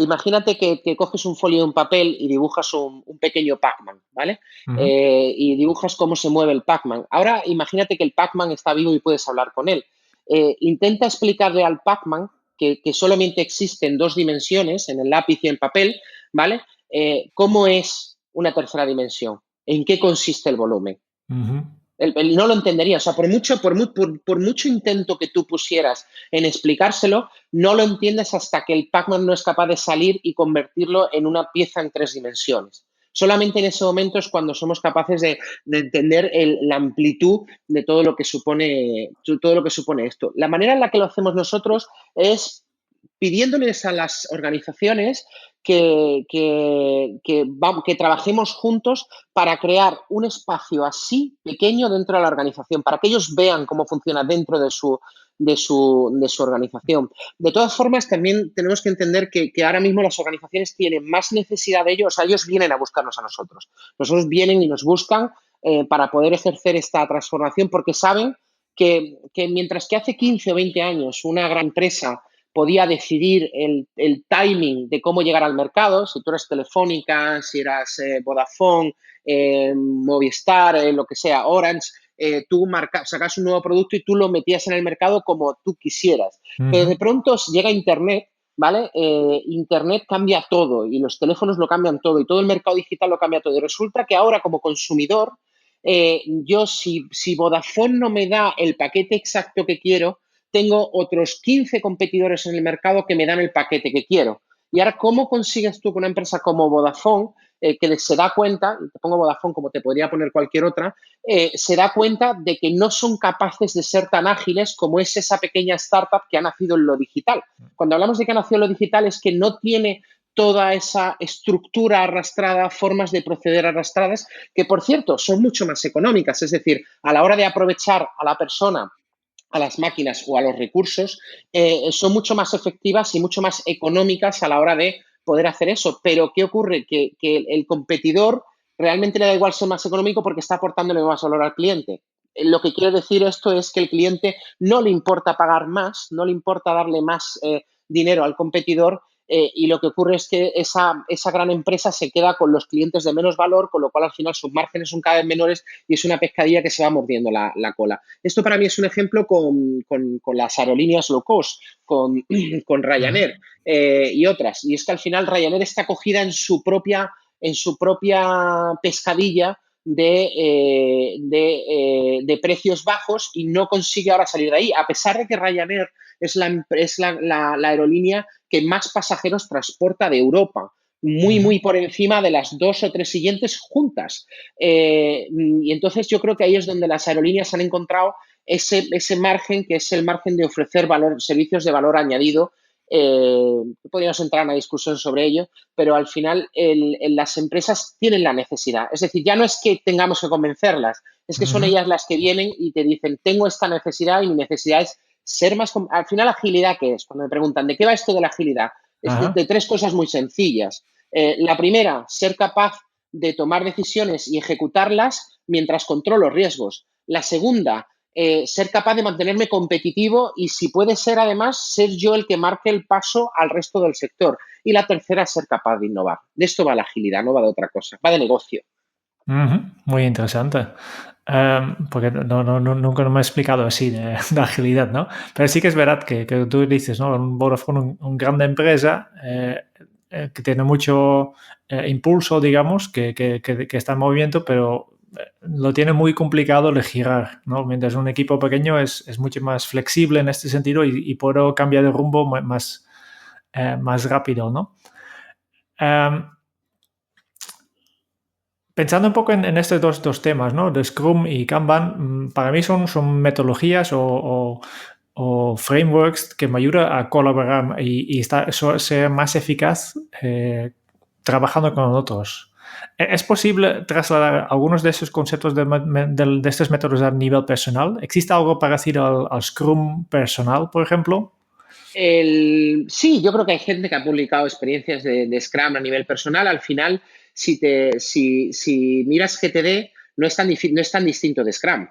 Imagínate que coges un folio de un papel y dibujas un pequeño Pac-Man, ¿vale? Uh-huh. Y dibujas cómo se mueve el Pac-Man. Ahora imagínate que el Pac-Man está vivo y puedes hablar con él. Intenta explicarle al Pac-Man que solamente existen 2 dimensiones, en el lápiz y el papel, ¿vale? ¿Cómo es una tercera dimensión? ¿En qué consiste el volumen? Uh-huh. Él no lo entendería. O sea, por mucho intento que tú pusieras en explicárselo, no lo entiendes hasta que el Pac-Man no es capaz de salir y convertirlo en una pieza en 3 dimensiones. Solamente en ese momento es cuando somos capaces de entender la amplitud de todo lo que supone esto. La manera en la que lo hacemos nosotros es pidiéndoles a las organizaciones que trabajemos juntos para crear un espacio así pequeño dentro de la organización, para que ellos vean cómo funciona dentro de su organización. De todas formas, también tenemos que entender que ahora mismo las organizaciones tienen más necesidad de ello, o sea, ellos vienen a buscarnos a nosotros. Nosotros vienen y nos buscan para poder ejercer esta transformación porque saben que mientras que hace 15 o 20 años una gran empresa podía decidir el timing de cómo llegar al mercado, si tú eres Telefónica, si eras Vodafone, Movistar, lo que sea, Orange, tú sacas un nuevo producto y tú lo metías en el mercado como tú quisieras. Uh-huh. Pero de pronto llega Internet, ¿vale? Internet cambia todo y los teléfonos lo cambian todo y todo el mercado digital lo cambia todo. Y resulta que ahora como consumidor, yo si Vodafone no me da el paquete exacto que quiero, tengo otros 15 competidores en el mercado que me dan el paquete que quiero. Y ahora, ¿cómo consigues tú que una empresa como Vodafone, que se da cuenta, y te pongo Vodafone como te podría poner cualquier otra, se da cuenta de que no son capaces de ser tan ágiles como es esa pequeña startup que ha nacido en lo digital? Cuando hablamos de que ha nacido en lo digital es que no tiene toda esa estructura arrastrada, formas de proceder arrastradas, que, por cierto, son mucho más económicas. Es decir, a la hora de aprovechar a la persona, a las máquinas o a los recursos, son mucho más efectivas y mucho más económicas a la hora de poder hacer eso. Pero ¿qué ocurre? Que el competidor realmente le da igual ser más económico porque está aportándole más valor al cliente. Lo que quiere decir esto es que el cliente no le importa pagar más, no le importa darle más dinero al competidor, y lo que ocurre es que esa gran empresa se queda con los clientes de menos valor, con lo cual al final sus márgenes son cada vez menores y es una pescadilla que se va mordiendo la cola. Esto para mí es un ejemplo con las aerolíneas low cost, con Ryanair y otras. Y es que al final Ryanair está cogida en su propia pescadilla de precios bajos y no consigue ahora salir de ahí, a pesar de que Ryanair es la aerolínea que más pasajeros transporta de Europa, muy por encima de las 2 o 3 siguientes juntas. Y entonces yo creo que ahí es donde las aerolíneas han encontrado ese margen, que es el margen de ofrecer servicios de valor añadido. Podríamos entrar en una discusión sobre ello, pero al final las empresas tienen la necesidad. Es decir, ya no es que tengamos que convencerlas, es que son ellas las que vienen y te dicen, tengo esta necesidad y mi necesidad es ser más... Al final, ¿agilidad qué es? Cuando me preguntan, ¿de qué va esto de la agilidad? Es de 3 cosas muy sencillas. La primera, ser capaz de tomar decisiones y ejecutarlas mientras controlo riesgos. La segunda, ser capaz de mantenerme competitivo y, si puede ser, además, ser yo el que marque el paso al resto del sector. Y la tercera, ser capaz de innovar. De esto va la agilidad, no va de otra cosa, va de negocio. Muy interesante. Porque nunca me he explicado así de agilidad, ¿no? Pero sí que es verdad que tú dices, ¿no? Un Vodafone, una gran empresa, que tiene mucho impulso, digamos, que está en movimiento, pero lo tiene muy complicado de girar, ¿no? Mientras un equipo pequeño es mucho más flexible en este sentido y puedo cambiar de rumbo más rápido, ¿no? Pensando un poco en estos dos temas, ¿no? De Scrum y Kanban, para mí son metodologías o frameworks que me ayudan a colaborar y ser más eficaz trabajando con otros. ¿Es posible trasladar algunos de esos conceptos de estos métodos a nivel personal? ¿Existe algo parecido al Scrum personal, por ejemplo? Sí, yo creo que hay gente que ha publicado experiencias de Scrum a nivel personal. Al final, si miras GTD, no es tan distinto de Scrum.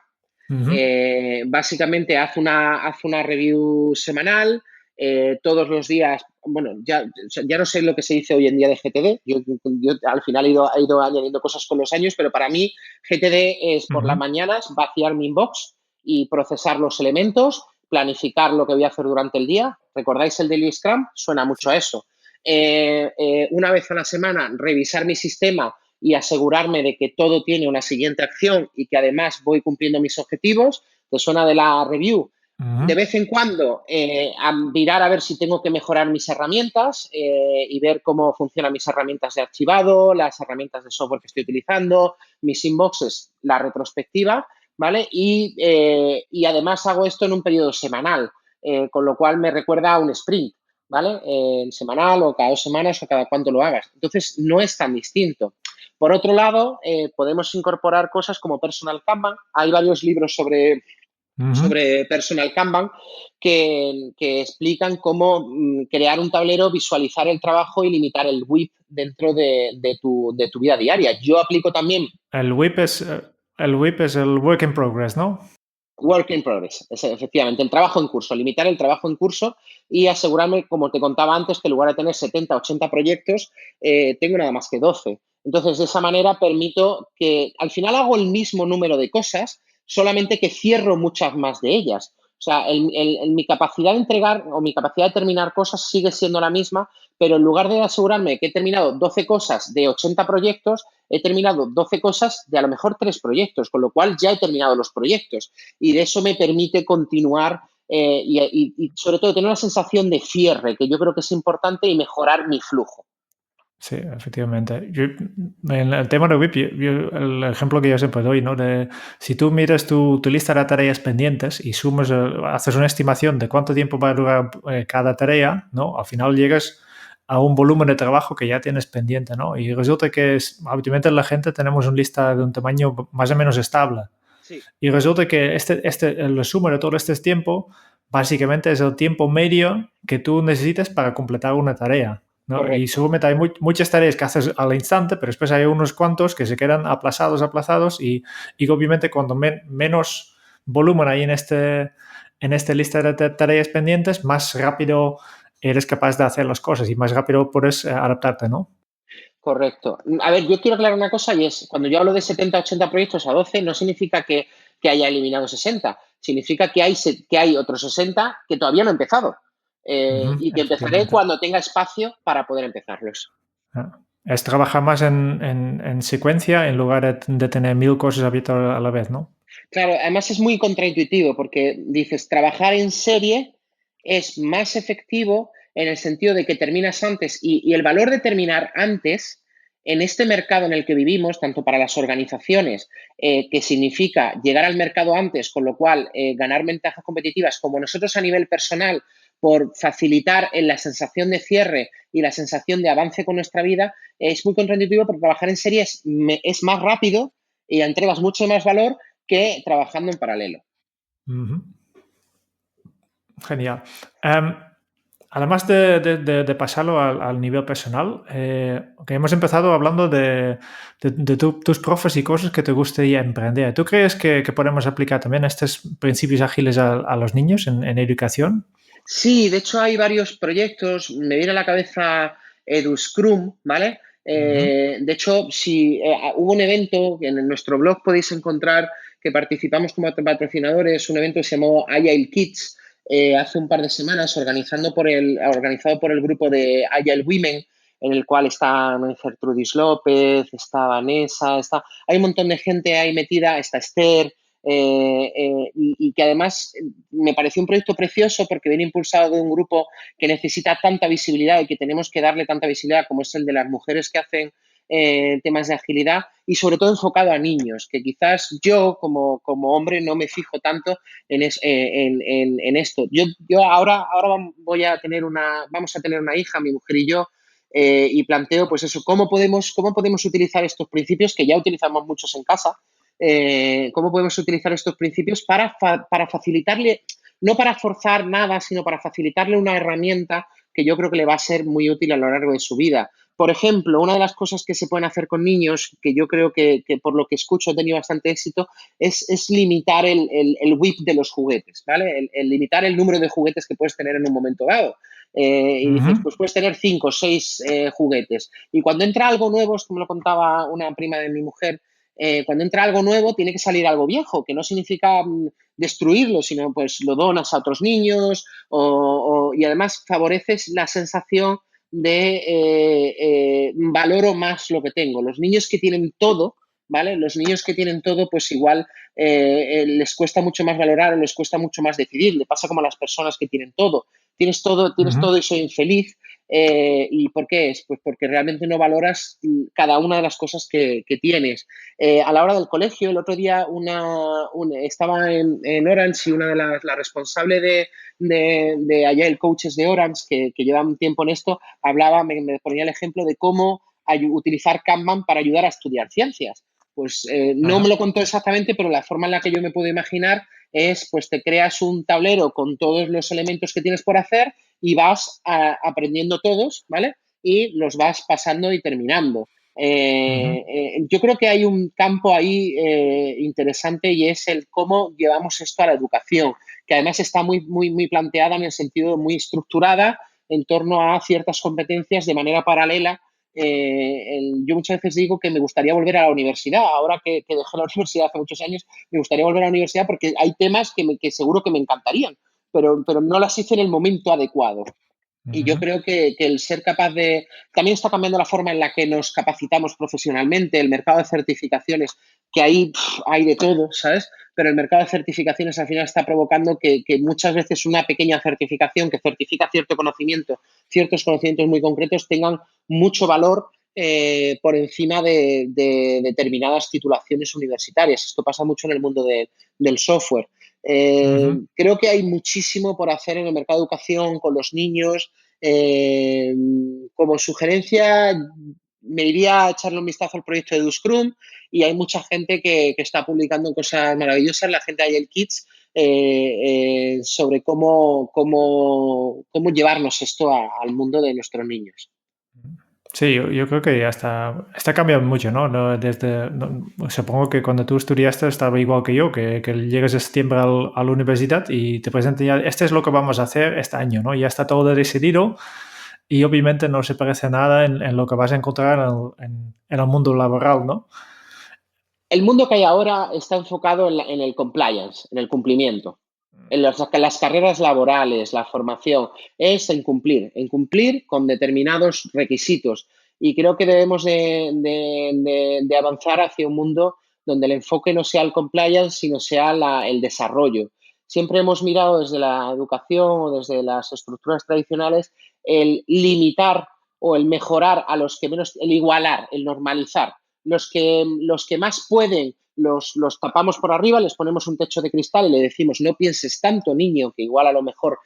Básicamente haz una review semanal, todos los días. Bueno, ya no sé lo que se dice hoy en día de GTD. Yo al final he ido añadiendo cosas con los años, pero para mí GTD es por las mañanas vaciar mi inbox y procesar los elementos, planificar lo que voy a hacer durante el día. ¿Recordáis el Daily Scrum? Suena mucho a eso. Una vez a la semana revisar mi sistema y asegurarme de que todo tiene una siguiente acción y que además voy cumpliendo mis objetivos. ¿Te suena de la review? De vez en cuando a mirar a ver si tengo que mejorar mis herramientas y ver cómo funcionan mis herramientas de archivado, las herramientas de software que estoy utilizando, mis inboxes, la retrospectiva, ¿vale? Y además hago esto en un periodo semanal, con lo cual me recuerda a un sprint, ¿vale? Semanal o cada 2 semanas o cada cuánto lo hagas. Entonces, no es tan distinto. Por otro lado, podemos incorporar cosas como Personal Kanban. Hay varios libros sobre Personal Kanban que explican cómo crear un tablero, visualizar el trabajo y limitar el WIP dentro de tu vida diaria. Yo aplico también... El WIP es el Work in Progress, ¿no? Work in progress, efectivamente, el trabajo en curso, limitar el trabajo en curso y asegurarme, como te contaba antes, que en lugar de tener 70, 80 proyectos, tengo nada más que 12. Entonces, de esa manera permito que al final hago el mismo número de cosas, solamente que cierro muchas más de ellas. O sea, mi capacidad de entregar o mi capacidad de terminar cosas sigue siendo la misma, pero en lugar de asegurarme que he terminado 12 cosas de 80 proyectos, he terminado 12 cosas de a lo mejor 3 proyectos, con lo cual ya he terminado los proyectos. Y de eso me permite continuar y sobre todo tener una sensación de cierre, que yo creo que es importante, y mejorar mi flujo. Sí, efectivamente. En el tema de WIP, el ejemplo que yo siempre doy, ¿no? Si tú miras tu lista de tareas pendientes y sumas, haces una estimación de cuánto tiempo va a durar cada tarea, ¿no? Al final llegas a un volumen de trabajo que ya tienes pendiente, ¿no? Y resulta que habitualmente la gente tenemos una lista de un tamaño más o menos estable. Sí. Y resulta que el resumen de todo este tiempo básicamente es el tiempo medio que tú necesitas para completar una tarea, ¿no? Y seguramente hay muchas tareas que haces al instante, pero después hay unos cuantos que se quedan aplazados y obviamente cuando menos volumen hay en esta lista de tareas pendientes, más rápido eres capaz de hacer las cosas y más rápido puedes adaptarte, ¿no? Correcto. A ver, yo quiero aclarar una cosa y es, cuando yo hablo de 70, 80 proyectos a 12, no significa que haya eliminado 60, significa que hay otros 60 que todavía no he empezado y que empezaré cuando tenga espacio para poder empezarlos. Es trabajar más en secuencia en lugar de tener 1000 cosas abiertas a la vez, ¿no? Claro, además es muy contraintuitivo porque dices, trabajar en serie es más efectivo en el sentido de que terminas antes y el valor de terminar antes en este mercado en el que vivimos, tanto para las organizaciones, que significa llegar al mercado antes, con lo cual ganar ventajas competitivas, como nosotros a nivel personal, por facilitar en la sensación de cierre y la sensación de avance con nuestra vida, es muy contraintuitivo porque trabajar en serie es más rápido y entregas mucho más valor que trabajando en paralelo. Genial. Además de pasarlo al nivel personal, que hemos empezado hablando de tus profes y cosas que te gustaría emprender. ¿Tú crees que podemos aplicar también estos principios ágiles a los niños en educación? Sí, de hecho hay varios proyectos. Me viene a la cabeza EduScrum, ¿vale? De hecho, si hubo un evento que en nuestro blog podéis encontrar, que participamos como patrocinadores, un evento que se llamó Agile Kids hace un par de semanas, organizado por el grupo de Agile Women, en el cual está Gertrudis López, está Vanessa, hay un montón de gente ahí metida, está Esther, y que además me pareció un proyecto precioso porque viene impulsado de un grupo que necesita tanta visibilidad y que tenemos que darle tanta visibilidad como es el de las mujeres que hacen temas de agilidad y sobre todo enfocado a niños, que quizás yo como hombre no me fijo tanto en esto. Yo ahora vamos a tener una hija, mi mujer y yo, y planteo pues eso, cómo podemos utilizar estos principios que ya utilizamos muchos en casa, cómo podemos utilizar estos principios para facilitarle, no para forzar nada, sino para facilitarle una herramienta que yo creo que le va a ser muy útil a lo largo de su vida. Por ejemplo, una de las cosas que se pueden hacer con niños, que yo creo que por lo que escucho he tenido bastante éxito, es limitar el whip de los juguetes, ¿vale? El limitar el número de juguetes que puedes tener en un momento dado. Y dices, pues puedes tener 5 o 6 juguetes. Y cuando entra algo nuevo, esto me lo contaba una prima de mi mujer, cuando entra algo nuevo tiene que salir algo viejo, que no significa destruirlo, sino pues lo donas a otros niños y además favoreces la sensación de valoro más lo que tengo. Los niños que tienen todo, ¿vale? Los niños que tienen todo, pues igual les cuesta mucho más valorar o les cuesta mucho más decidir. Le pasa como a las personas que tienen todo. Tienes todo y soy infeliz. ¿Y por qué es? Pues porque realmente no valoras cada una de las cosas que tienes. A la hora del colegio, el otro día estaba en Orange y una de la responsable de Agile Coaches de Orange, que llevan un tiempo en esto, me ponía el ejemplo de cómo utilizar Kanban para ayudar a estudiar ciencias. Pues no me lo contó exactamente, pero la forma en la que yo me puedo imaginar es, pues te creas un tablero con todos los elementos que tienes por hacer y vas aprendiendo todos, ¿vale? Y los vas pasando y terminando. Yo creo que hay un campo ahí interesante y es el cómo llevamos esto a la educación, que además está muy planteada en el sentido muy estructurada en torno a ciertas competencias de manera paralela. Yo muchas veces digo que me gustaría volver a la universidad, ahora que dejé la universidad hace muchos años, me gustaría volver a la universidad porque hay temas que seguro que me encantarían, pero no las hice en el momento adecuado. Y yo creo que el ser capaz de... También está cambiando la forma en la que nos capacitamos profesionalmente, el mercado de certificaciones, que ahí hay de todo, ¿sabes? Pero el mercado de certificaciones al final está provocando que muchas veces una pequeña certificación que certifica cierto conocimiento, ciertos conocimientos muy concretos, tengan mucho valor por encima de determinadas titulaciones universitarias. Esto pasa mucho en el mundo del software. Creo que hay muchísimo por hacer en el mercado de educación con los niños. Como sugerencia, me iría a echarle un vistazo al proyecto de EduScrum y hay mucha gente que está publicando cosas maravillosas, la gente de Agile Kids, sobre cómo llevarnos esto al mundo de nuestros niños. Sí, yo creo que ya está cambiando mucho, ¿no? Supongo que cuando tú estudiaste estaba igual que yo, que llegas en septiembre a la universidad y te presentan ya, este es lo que vamos a hacer este año, ¿no? Ya está todo decidido y obviamente no se parece nada en lo que vas a encontrar en el mundo laboral, ¿no? El mundo que hay ahora está enfocado en el compliance, en el cumplimiento. En las carreras laborales, la formación, es en cumplir con determinados requisitos. Y creo que debemos de avanzar hacia un mundo donde el enfoque no sea el compliance, sino sea el desarrollo. Siempre hemos mirado desde la educación o desde las estructuras tradicionales el limitar o el mejorar a los que menos, el igualar, el normalizar. Los que más pueden los tapamos por arriba, les ponemos un techo de cristal y le decimos no pienses tanto, niño, que igual a lo mejor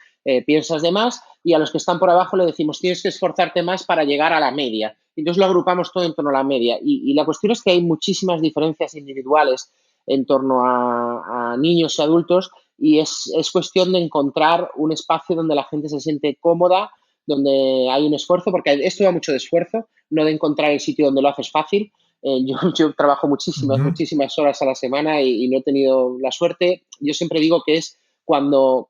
piensas de más, y a los que están por abajo le decimos tienes que esforzarte más para llegar a la media. Entonces lo agrupamos todo en torno a la media. Y la cuestión es que hay muchísimas diferencias individuales en torno a niños y adultos y es cuestión de encontrar un espacio donde la gente se siente cómoda, donde hay un esfuerzo, porque esto va mucho de esfuerzo, no de encontrar el sitio donde lo haces fácil. Yo trabajo muchísimas horas a la semana y no he tenido la suerte. Yo siempre digo que es cuando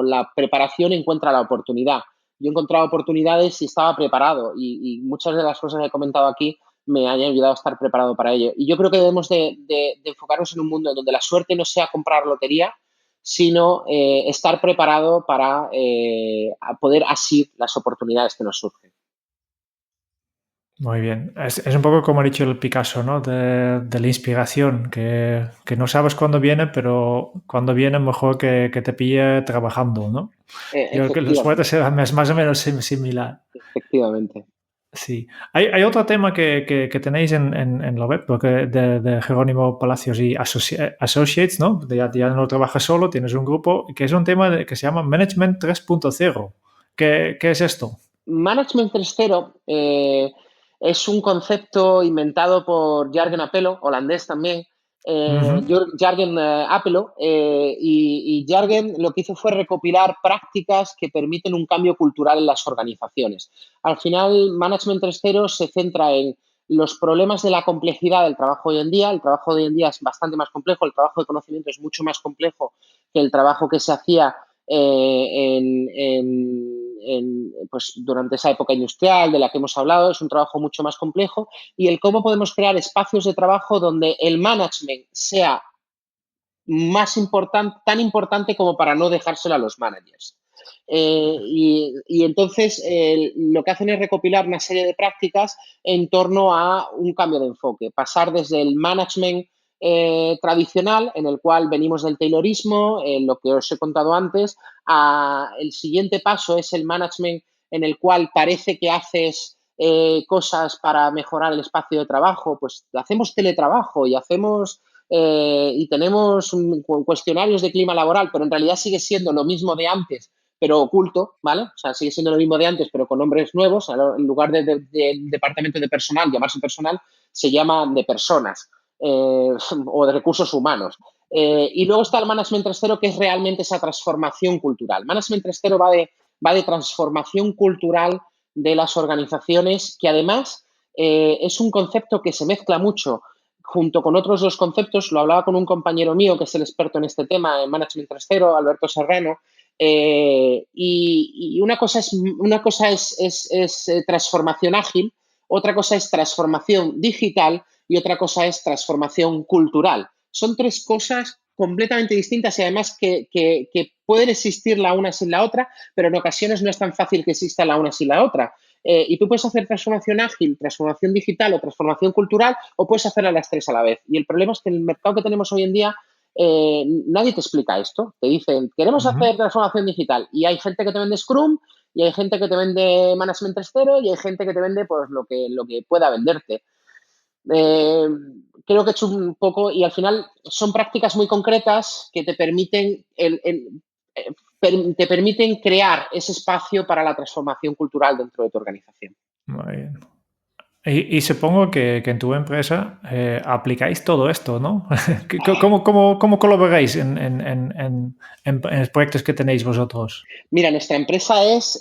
la preparación encuentra la oportunidad. Yo he encontrado oportunidades y estaba preparado y muchas de las cosas que he comentado aquí me han ayudado a estar preparado para ello. Y yo creo que debemos de enfocarnos en un mundo donde la suerte no sea comprar lotería, sino estar preparado para poder asir las oportunidades que nos surgen. Muy bien. Es un poco como ha dicho el Picasso, ¿no? De la inspiración, que no sabes cuándo viene, pero cuando viene mejor que te pille trabajando, ¿no? Yo creo que los Efectivamente, poetas eran más o menos similar. efectivamente. Sí. Hay otro tema que tenéis en la web, porque de Jerónimo Palacios y Associates, ¿no? Ya no trabajas solo, tienes un grupo, que es un tema que se llama Management 3.0. ¿Qué es esto? Management 3.0 es un concepto inventado por Jürgen Apelo, holandés también, Ujú. Jürgen Apelo, y Jürgen lo que hizo fue recopilar prácticas que permiten un cambio cultural en las organizaciones. Al final, Management 3.0 se centra en los problemas de la complejidad del trabajo hoy en día. El trabajo de hoy en día es bastante más complejo, el trabajo de conocimiento es mucho más complejo que el trabajo que se hacía pues, durante esa época industrial de la que hemos hablado. Es un trabajo mucho más complejo, y el cómo podemos crear espacios de trabajo donde el management sea más importante, tan importante como para no dejárselo a los managers. Y entonces lo que hacen es recopilar una serie de prácticas en torno a un cambio de enfoque, pasar desde el management tradicional, en el cual venimos del Taylorismo, lo que os he contado antes, a el siguiente paso es el management en el cual parece que haces cosas para mejorar el espacio de trabajo, pues hacemos teletrabajo y tenemos cuestionarios de clima laboral, pero en realidad sigue siendo lo mismo de antes, pero oculto, ¿vale? O sea, sigue siendo lo mismo de antes, pero con nombres nuevos. En lugar de departamento de personal, llamarse personal, se llama de personas o de recursos humanos. Y luego está el Management 3.0, que es realmente esa transformación cultural. Management 3.0 va de transformación cultural de las organizaciones, que además es un concepto que se mezcla mucho junto con otros dos conceptos. Lo hablaba con un compañero mío que es el experto en este tema, en Management 3.0, Alberto Serrano, y una cosa es transformación ágil, otra cosa es transformación digital y otra cosa es transformación cultural. Son tres cosas completamente distintas y además que pueden existir la una sin la otra, pero en ocasiones no es tan fácil que exista la una sin la otra. Y tú puedes hacer transformación ágil, transformación digital o transformación cultural, o puedes hacer a las tres a la vez. Y el problema es que en el mercado que tenemos hoy en día nadie te explica esto. Te dicen, queremos Ujú. hacer transformación digital, y hay gente que te vende Scrum, y hay gente que te vende Management 3.0, y hay gente que te vende pues lo que pueda venderte. Eh, Creo que he hecho un poco, y al final son prácticas muy concretas que te permiten, te permiten crear ese espacio para la transformación cultural dentro de tu organización. Muy bien. Y supongo que en tu empresa aplicáis todo esto, ¿no? ¿Cómo colaboráis en los proyectos que tenéis vosotros? Mira, nuestra empresa es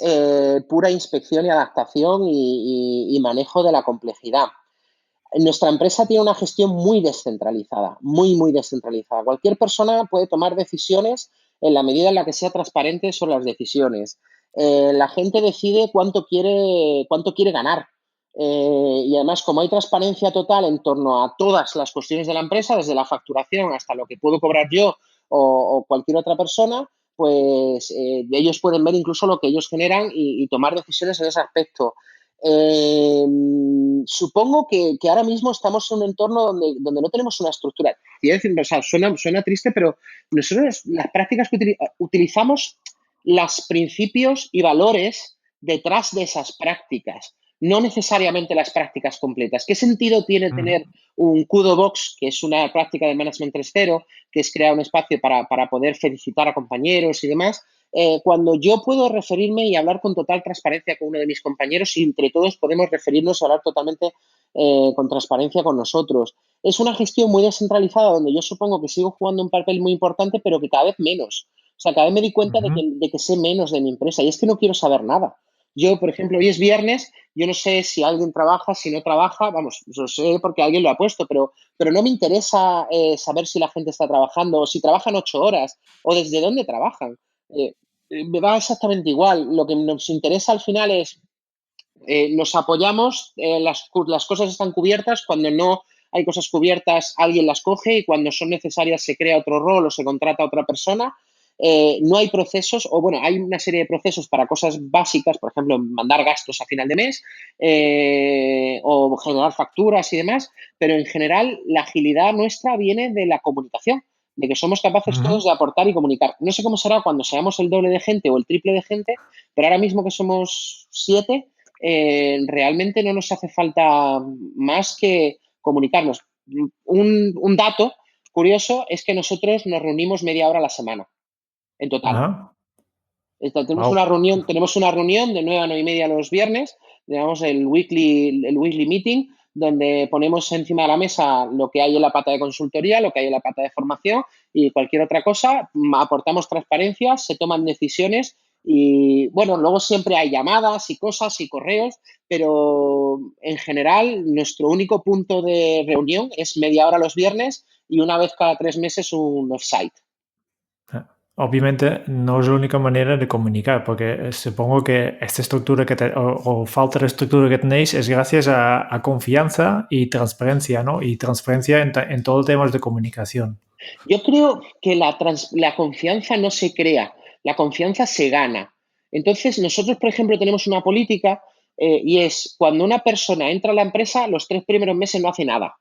pura inspección y adaptación y manejo de la complejidad. Nuestra empresa tiene una gestión muy descentralizada, muy, muy descentralizada. Cualquier persona puede tomar decisiones en la medida en la que sea transparente sobre las decisiones. La gente decide cuánto quiere ganar. Y además, como hay transparencia total en torno a todas las cuestiones de la empresa, desde la facturación hasta lo que puedo cobrar yo o cualquier otra persona, pues ellos pueden ver incluso lo que ellos generan y tomar decisiones en ese aspecto. Eh, Supongo que ahora mismo estamos en un entorno donde no tenemos una estructura. Quiero decir, o sea, suena triste, pero nosotros las prácticas que utilizamos los principios y valores detrás de esas prácticas, no necesariamente las prácticas completas. ¿Qué sentido tiene Ujú. tener un Kudo Box, que es una práctica de Management 3.0, que es crear un espacio para poder felicitar a compañeros y demás, cuando yo puedo referirme y hablar con total transparencia con uno de mis compañeros, y entre todos podemos referirnos y hablar totalmente con transparencia con nosotros? Es una gestión muy descentralizada donde yo supongo que sigo jugando un papel muy importante, pero que cada vez menos. O sea, cada vez me di cuenta Ujú. de que sé menos de mi empresa, y es que no quiero saber nada. Yo, por ejemplo, hoy es viernes, yo no sé si alguien trabaja, si no trabaja, vamos, lo sé porque alguien lo ha puesto, pero no me interesa saber si la gente está trabajando, o si trabajan 8 horas, o desde dónde trabajan. Eh, Me da exactamente igual. Lo que nos interesa al final es, nos apoyamos, las cosas están cubiertas. Cuando no hay cosas cubiertas, alguien las coge, y cuando son necesarias se crea otro rol o se contrata a otra persona. no hay procesos, o bueno, hay una serie de procesos para cosas básicas, por ejemplo, mandar gastos a final de mes o generar facturas y demás, pero en general la agilidad nuestra viene de la comunicación, de que somos capaces Ujú. todos de aportar y comunicar. No sé cómo será cuando seamos el doble de gente o el triple de gente, pero ahora mismo que somos 7, realmente no nos hace falta más que comunicarnos. Un dato curioso es que nosotros nos reunimos media hora a la semana, en total. Ajá. Wow. Tenemos una reunión de 9 a 9 y media los viernes, digamos el weekly meeting, donde ponemos encima de la mesa lo que hay en la pata de consultoría, lo que hay en la pata de formación y cualquier otra cosa. Aportamos transparencias, se toman decisiones y, bueno, luego siempre hay llamadas y cosas y correos, pero en general nuestro único punto de reunión es media hora los viernes y una vez cada 3 meses un offsite. Obviamente no es la única manera de comunicar, porque supongo que esta estructura o falta de estructura que tenéis es gracias a confianza y transparencia, ¿no? Y transparencia en todo temas de comunicación. Yo creo que la confianza no se crea, la confianza se gana. Entonces, nosotros, por ejemplo, tenemos una política y es cuando una persona entra a la empresa, los 3 primeros meses no hace nada.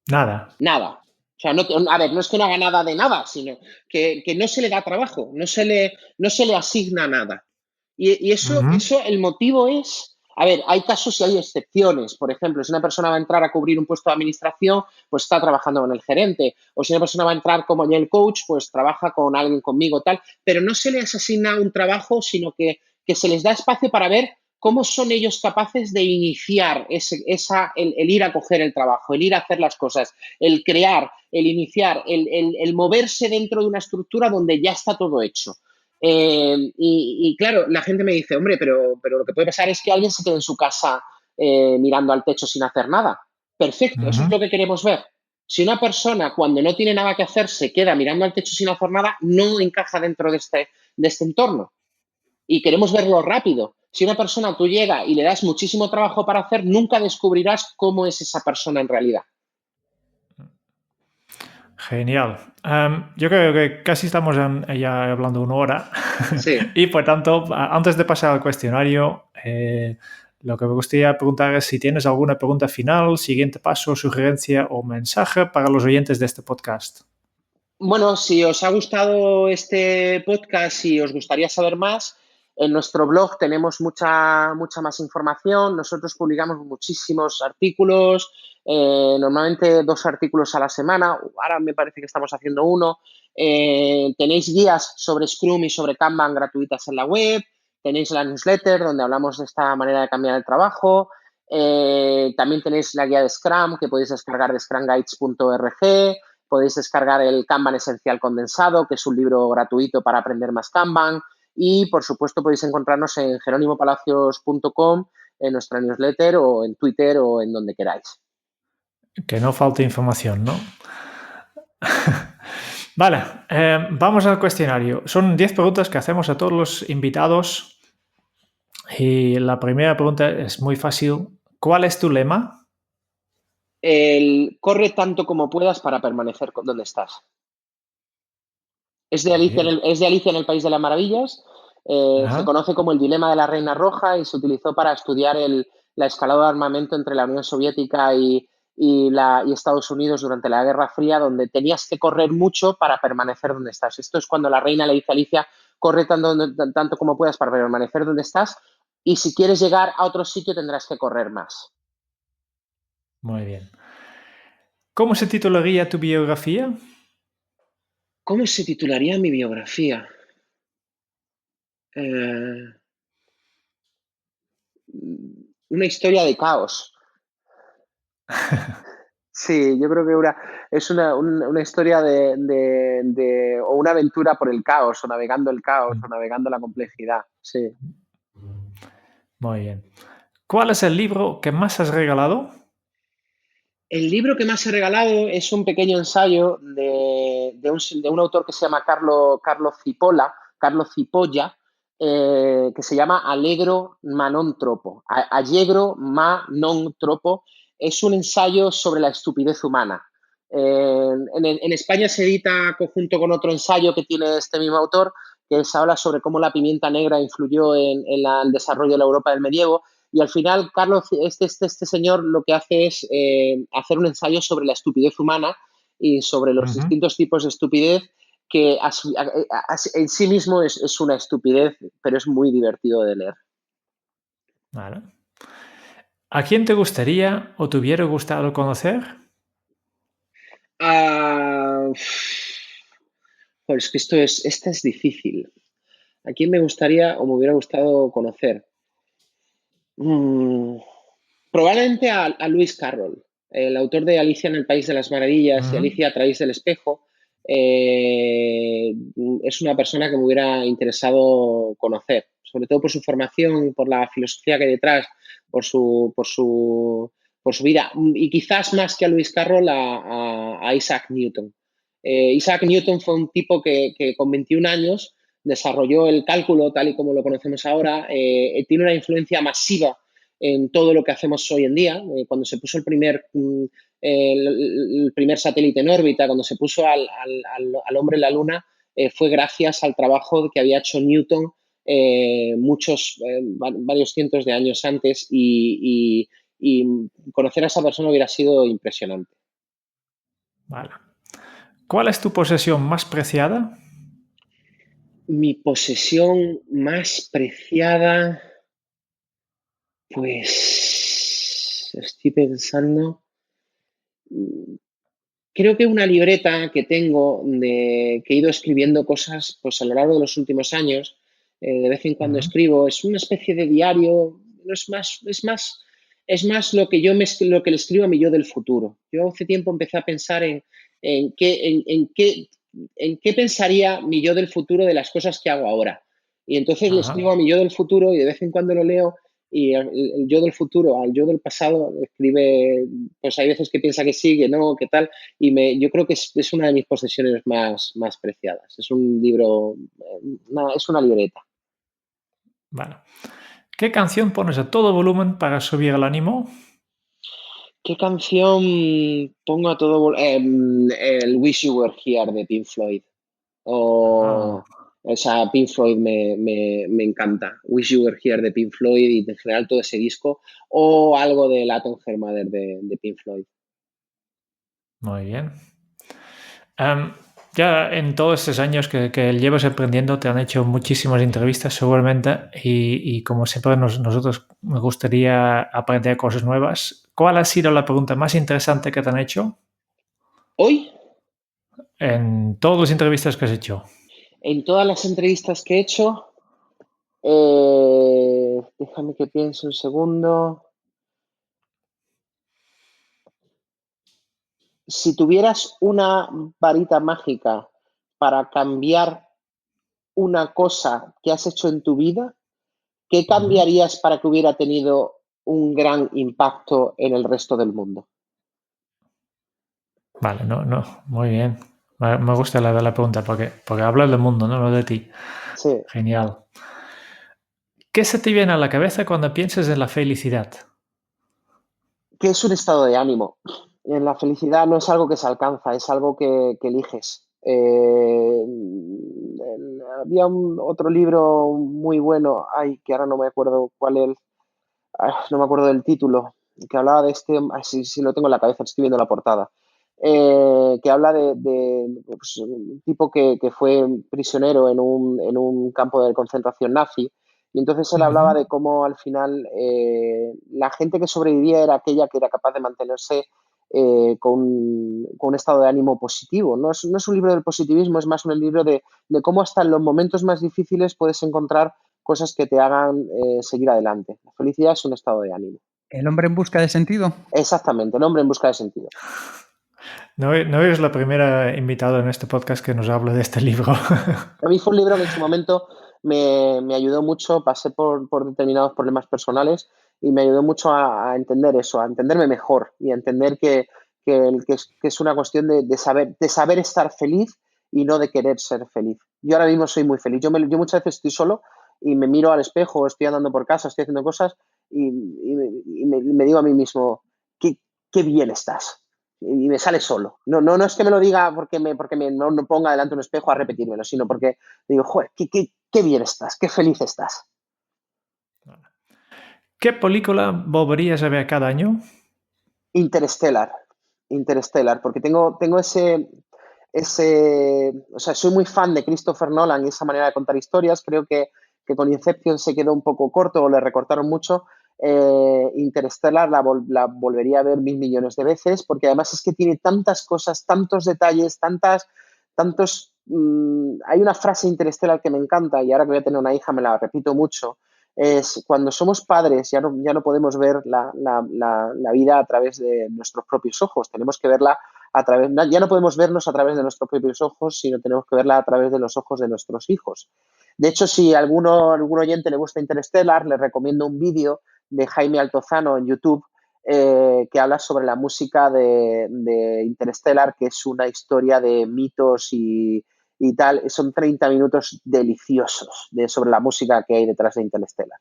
Nada. Nada. O sea, a ver, no es que no haga nada de nada, sino que no se le da trabajo, no se le asigna nada. Y Ujú. eso, el motivo es, a ver, hay casos y hay excepciones. Por ejemplo, si una persona va a entrar a cubrir un puesto de administración, pues está trabajando con el gerente. O si una persona va a entrar como el coach, pues trabaja con alguien conmigo, tal. Pero no se les asigna un trabajo, sino que se les da espacio para ver cómo son ellos capaces de iniciar el ir a coger el trabajo, el ir a hacer las cosas, el crear, el iniciar, el moverse dentro de una estructura donde ya está todo hecho. Y claro, la gente me dice, hombre, pero lo que puede pasar es que alguien se quede en su casa mirando al techo sin hacer nada. Perfecto, eso es Ujú. lo que queremos ver. Si una persona cuando no tiene nada que hacer se queda mirando al techo sin hacer nada, no encaja dentro de este entorno. Y queremos verlo rápido. Si una persona tú llega y le das muchísimo trabajo para hacer, nunca descubrirás cómo es esa persona en realidad. Genial. Yo creo que casi estamos ya hablando 1 hora Sí. y por tanto, antes de pasar al cuestionario, lo que me gustaría preguntar es si tienes alguna pregunta final, siguiente paso, sugerencia o mensaje para los oyentes de este podcast. Bueno, si os ha gustado este podcast y os gustaría saber más, en nuestro blog tenemos mucha más información. Nosotros publicamos muchísimos artículos, normalmente 2 artículos a la semana. Ahora me parece que estamos haciendo uno. Tenéis guías sobre Scrum y sobre Kanban gratuitas en la web. Tenéis la newsletter donde hablamos de esta manera de cambiar el trabajo. También tenéis la guía de Scrum que podéis descargar de scrumguides.org. Podéis descargar el Kanban Esencial Condensado, que es un libro gratuito para aprender más Kanban. Y, por supuesto, podéis encontrarnos en jeronimopalacios.com, en nuestra newsletter o en Twitter o en donde queráis. Que no falte información, ¿no? Vale, vamos al cuestionario. Son 10 preguntas que hacemos a todos los invitados y la primera pregunta es muy fácil. ¿Cuál es tu lema? Corre tanto como puedas para permanecer donde estás. Es de Alicia Bien. es de Alicia en el País de las Maravillas. Se Ajá. conoce como el dilema de la Reina Roja y se utilizó para estudiar la escalada de armamento entre la Unión Soviética y Estados Unidos durante la Guerra Fría, donde tenías que correr mucho para permanecer donde estás. Esto es cuando la reina le dice a Alicia, corre tanto como puedas para permanecer donde estás y si quieres llegar a otro sitio tendrás que correr más. Muy bien. ¿Cómo se titularía tu biografía? ¿Cómo se titularía mi biografía? Eh, una historia de caos. Sí, yo creo que es una historia o una aventura por el caos, o navegando la complejidad. Sí. Muy bien. ¿Cuál es el libro que más has regalado? El libro que más he regalado es un pequeño ensayo de un autor que se llama Carlo Cipolla, que se llama Allegro ma non troppo. Allegro ma non troppo es un ensayo sobre la estupidez humana. En España se edita conjunto con otro ensayo que tiene este mismo autor, que habla sobre cómo la pimienta negra influyó en el desarrollo de la Europa del medievo. Y al final, Carlos, este señor lo que hace es hacer un ensayo sobre la estupidez humana y sobre los distintos tipos de estupidez, que en sí mismo es una estupidez, pero es muy divertido de leer. Vale. ¿A quién te gustaría o te hubiera gustado conocer? Pues que esta es difícil. ¿A quién me gustaría o me hubiera gustado conocer? Probablemente a Lewis Carroll, el autor de Alicia en el País de las Maravillas y Alicia a través del espejo. Es una persona que me hubiera interesado conocer, sobre todo por su formación, por la filosofía que hay detrás, por su vida. Y quizás más que a Lewis Carroll, a Isaac Newton. Isaac Newton fue un tipo que con 21 años desarrolló el cálculo tal y como lo conocemos ahora. Tiene una influencia masiva en todo lo que hacemos hoy en día. Cuando se puso el primer satélite en órbita, cuando se puso al hombre en la Luna, fue gracias al trabajo que había hecho Newton varios cientos de años antes, y conocer a esa persona hubiera sido impresionante. Vale. ¿Cuál es tu posesión más preciada? Mi posesión más preciada, pues estoy pensando. Creo que una libreta que tengo que he ido escribiendo cosas pues a lo largo de los últimos años. De vez en cuando escribo, es una especie de diario. No es más lo que lo que le escribo a mi yo del futuro. Yo hace tiempo empecé a pensar en qué pensaría mi yo del futuro de las cosas que hago ahora. Y entonces le escribo a mi yo del futuro y de vez en cuando lo leo, y el yo del futuro al yo del pasado escribe, pues hay veces que piensa que sí, que no, que tal, y yo creo que es una de mis posesiones más preciadas. Es un libro, es una libreta. Vale. ¿Qué canción pones a todo volumen para subir el ánimo? ¿Qué canción pongo a todo el Wish You Were Here de Pink Floyd? O sea, Pink Floyd me encanta. Wish You Were Here de Pink Floyd y en general todo ese disco. O algo de Latin Hermader de Pink Floyd. Muy bien. Ya en todos estos años que llevas aprendiendo te han hecho muchísimas entrevistas seguramente y como siempre nosotros me gustaría aprender cosas nuevas. ¿Cuál ha sido la pregunta más interesante que te han hecho? ¿Hoy? En todas las entrevistas que has hecho. En todas las entrevistas que he hecho, déjame que piense un segundo. Si tuvieras una varita mágica para cambiar una cosa que has hecho en tu vida, ¿qué cambiarías para que hubiera tenido un gran impacto en el resto del mundo? Vale, no, muy bien. Me gusta la pregunta porque hablas del mundo, no de ti. Sí. Genial. ¿Qué se te viene a la cabeza cuando piensas en la felicidad? Que es un estado de ánimo. La felicidad no es algo que se alcanza, es algo que eliges. Había otro libro muy bueno, que ahora no me acuerdo cuál es, no me acuerdo del título, que hablaba de sí lo tengo en la cabeza, estoy viendo la portada, que habla de pues, un tipo que fue prisionero en un campo de concentración nazi. Y entonces él hablaba de cómo al final la gente que sobrevivía era aquella que era capaz de mantenerse con un estado de ánimo positivo. No es un libro del positivismo, es más un libro de cómo hasta en los momentos más difíciles puedes encontrar cosas que te hagan seguir adelante. La felicidad es un estado de ánimo. ¿El hombre en busca de sentido? Exactamente, el hombre en busca de sentido. No eres la primera invitada en este podcast que nos habla de este libro. A mí fue un libro que en su momento me ayudó mucho. Pasé por determinados problemas personales y me ayudó mucho a entender eso, a entenderme mejor y a entender que es una cuestión de saber estar feliz y no de querer ser feliz. Yo ahora mismo soy muy feliz. Yo muchas veces estoy solo y me miro al espejo, estoy andando por casa, estoy haciendo cosas y me digo a mí mismo, qué bien estás. y me sale solo. No es que me lo diga porque me no ponga delante un espejo a repetírmelo, sino porque digo, joder, qué bien estás, qué feliz estás. ¿Qué película volverías a ver cada año? Interstellar, porque tengo o sea, soy muy fan de Christopher Nolan y esa manera de contar historias. Creo que con Inception se quedó un poco corto o le recortaron mucho. Interstellar la volvería a ver 1.000 millones de veces, porque además es que tiene tantas cosas, tantos detalles, hay una frase Interstellar que me encanta y ahora que voy a tener una hija me la repito mucho. Es cuando somos padres ya no podemos ver la vida a través de nuestros propios ojos, tenemos que verla ya no podemos vernos a través de nuestros propios ojos, sino tenemos que verla a través de los ojos de nuestros hijos. De hecho, si a algún oyente le gusta Interstellar, le recomiendo un vídeo de Jaime Altozano en YouTube que habla sobre la música de Interstellar, que es una historia de mitos y tal. Son 30 minutos deliciosos sobre la música que hay detrás de Interstellar.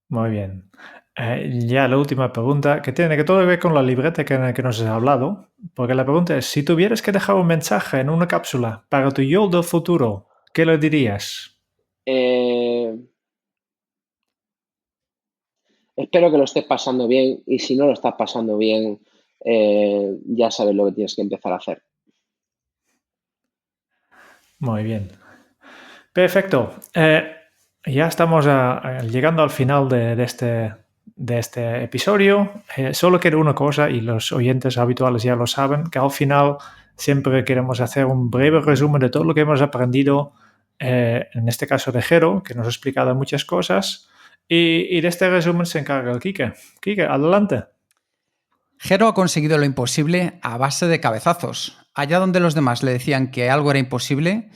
Muy bien. Ya la última pregunta, que tiene que todo ver con la libreta que nos has hablado, porque la pregunta es, si tuvieras que dejar un mensaje en una cápsula para tu yo del futuro, ¿qué le dirías? Espero que lo estés pasando bien y si no lo estás pasando bien, ya sabes lo que tienes que empezar a hacer. Muy bien. Perfecto. Ya estamos llegando al final de este episodio. Solo quiero una cosa, y los oyentes habituales ya lo saben, que al final siempre queremos hacer un breve resumen de todo lo que hemos aprendido, en este caso de Jero, que nos ha explicado muchas cosas, y de este resumen se encarga el Quique. Quique, adelante. Jero ha conseguido lo imposible a base de cabezazos. Allá donde los demás le decían que algo era imposible,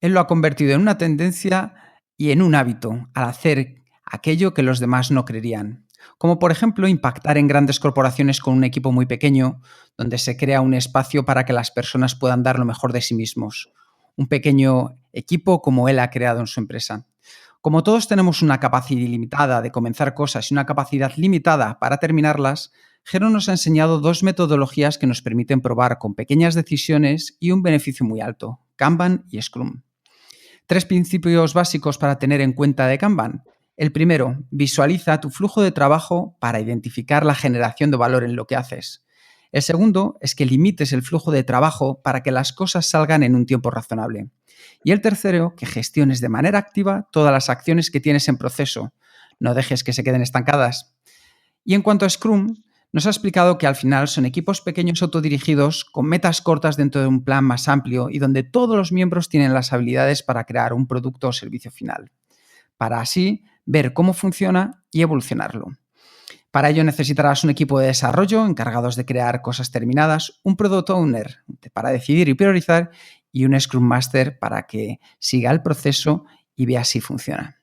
él lo ha convertido en una tendencia y en un hábito al hacer aquello que los demás no creerían. Como por ejemplo impactar en grandes corporaciones con un equipo muy pequeño, donde se crea un espacio para que las personas puedan dar lo mejor de sí mismos. Un pequeño equipo como él ha creado en su empresa. Como todos tenemos una capacidad ilimitada de comenzar cosas y una capacidad limitada para terminarlas, Jero nos ha enseñado 2 metodologías que nos permiten probar con pequeñas decisiones y un beneficio muy alto, Kanban y Scrum. 3 principios básicos para tener en cuenta de Kanban. El primero, visualiza tu flujo de trabajo para identificar la generación de valor en lo que haces. El segundo es que limites el flujo de trabajo para que las cosas salgan en un tiempo razonable. Y el tercero, que gestiones de manera activa todas las acciones que tienes en proceso. No dejes que se queden estancadas. Y en cuanto a Scrum, nos ha explicado que al final son equipos pequeños autodirigidos con metas cortas dentro de un plan más amplio y donde todos los miembros tienen las habilidades para crear un producto o servicio final, para así ver cómo funciona y evolucionarlo. Para ello necesitarás un equipo de desarrollo encargados de crear cosas terminadas, un Product Owner para decidir y priorizar y un Scrum Master para que siga el proceso y vea si funciona.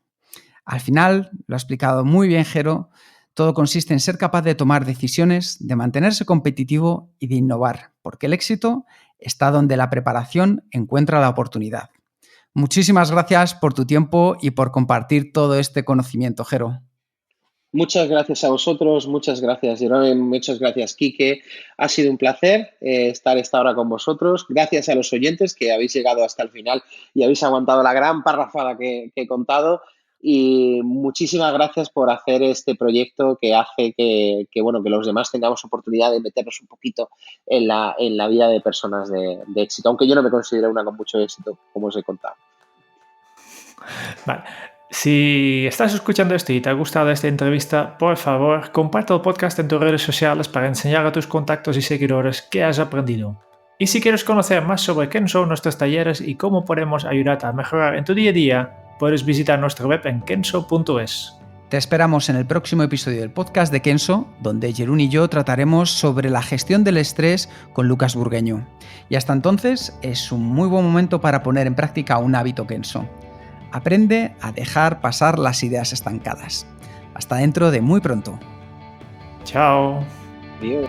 Al final, lo ha explicado muy bien Jero, todo consiste en ser capaz de tomar decisiones, de mantenerse competitivo y de innovar, porque el éxito está donde la preparación encuentra la oportunidad. Muchísimas gracias por tu tiempo y por compartir todo este conocimiento, Jero. Muchas gracias a vosotros, muchas gracias, Jerome, muchas gracias, Quique. Ha sido un placer estar esta hora con vosotros. Gracias a los oyentes que habéis llegado hasta el final y habéis aguantado la gran parrafada que he contado. Y muchísimas gracias por hacer este proyecto que hace que los demás tengamos oportunidad de meternos un poquito en la vida de personas de éxito, aunque yo no me considero una con mucho éxito, como os he contado. Vale. Si estás escuchando esto y te ha gustado esta entrevista, por favor, comparte el podcast en tus redes sociales para enseñar a tus contactos y seguidores qué has aprendido. Y si quieres conocer más sobre Kenso, nuestros talleres y cómo podemos ayudarte a mejorar en tu día a día, puedes visitar nuestra web en kenso.es. Te esperamos en el próximo episodio del podcast de Kenso, donde Jeroen y yo trataremos sobre la gestión del estrés con Lucas Burgueño. Y hasta entonces es un muy buen momento para poner en práctica un hábito Kenso. Aprende a dejar pasar las ideas estancadas. Hasta dentro de muy pronto. Chao. Adiós.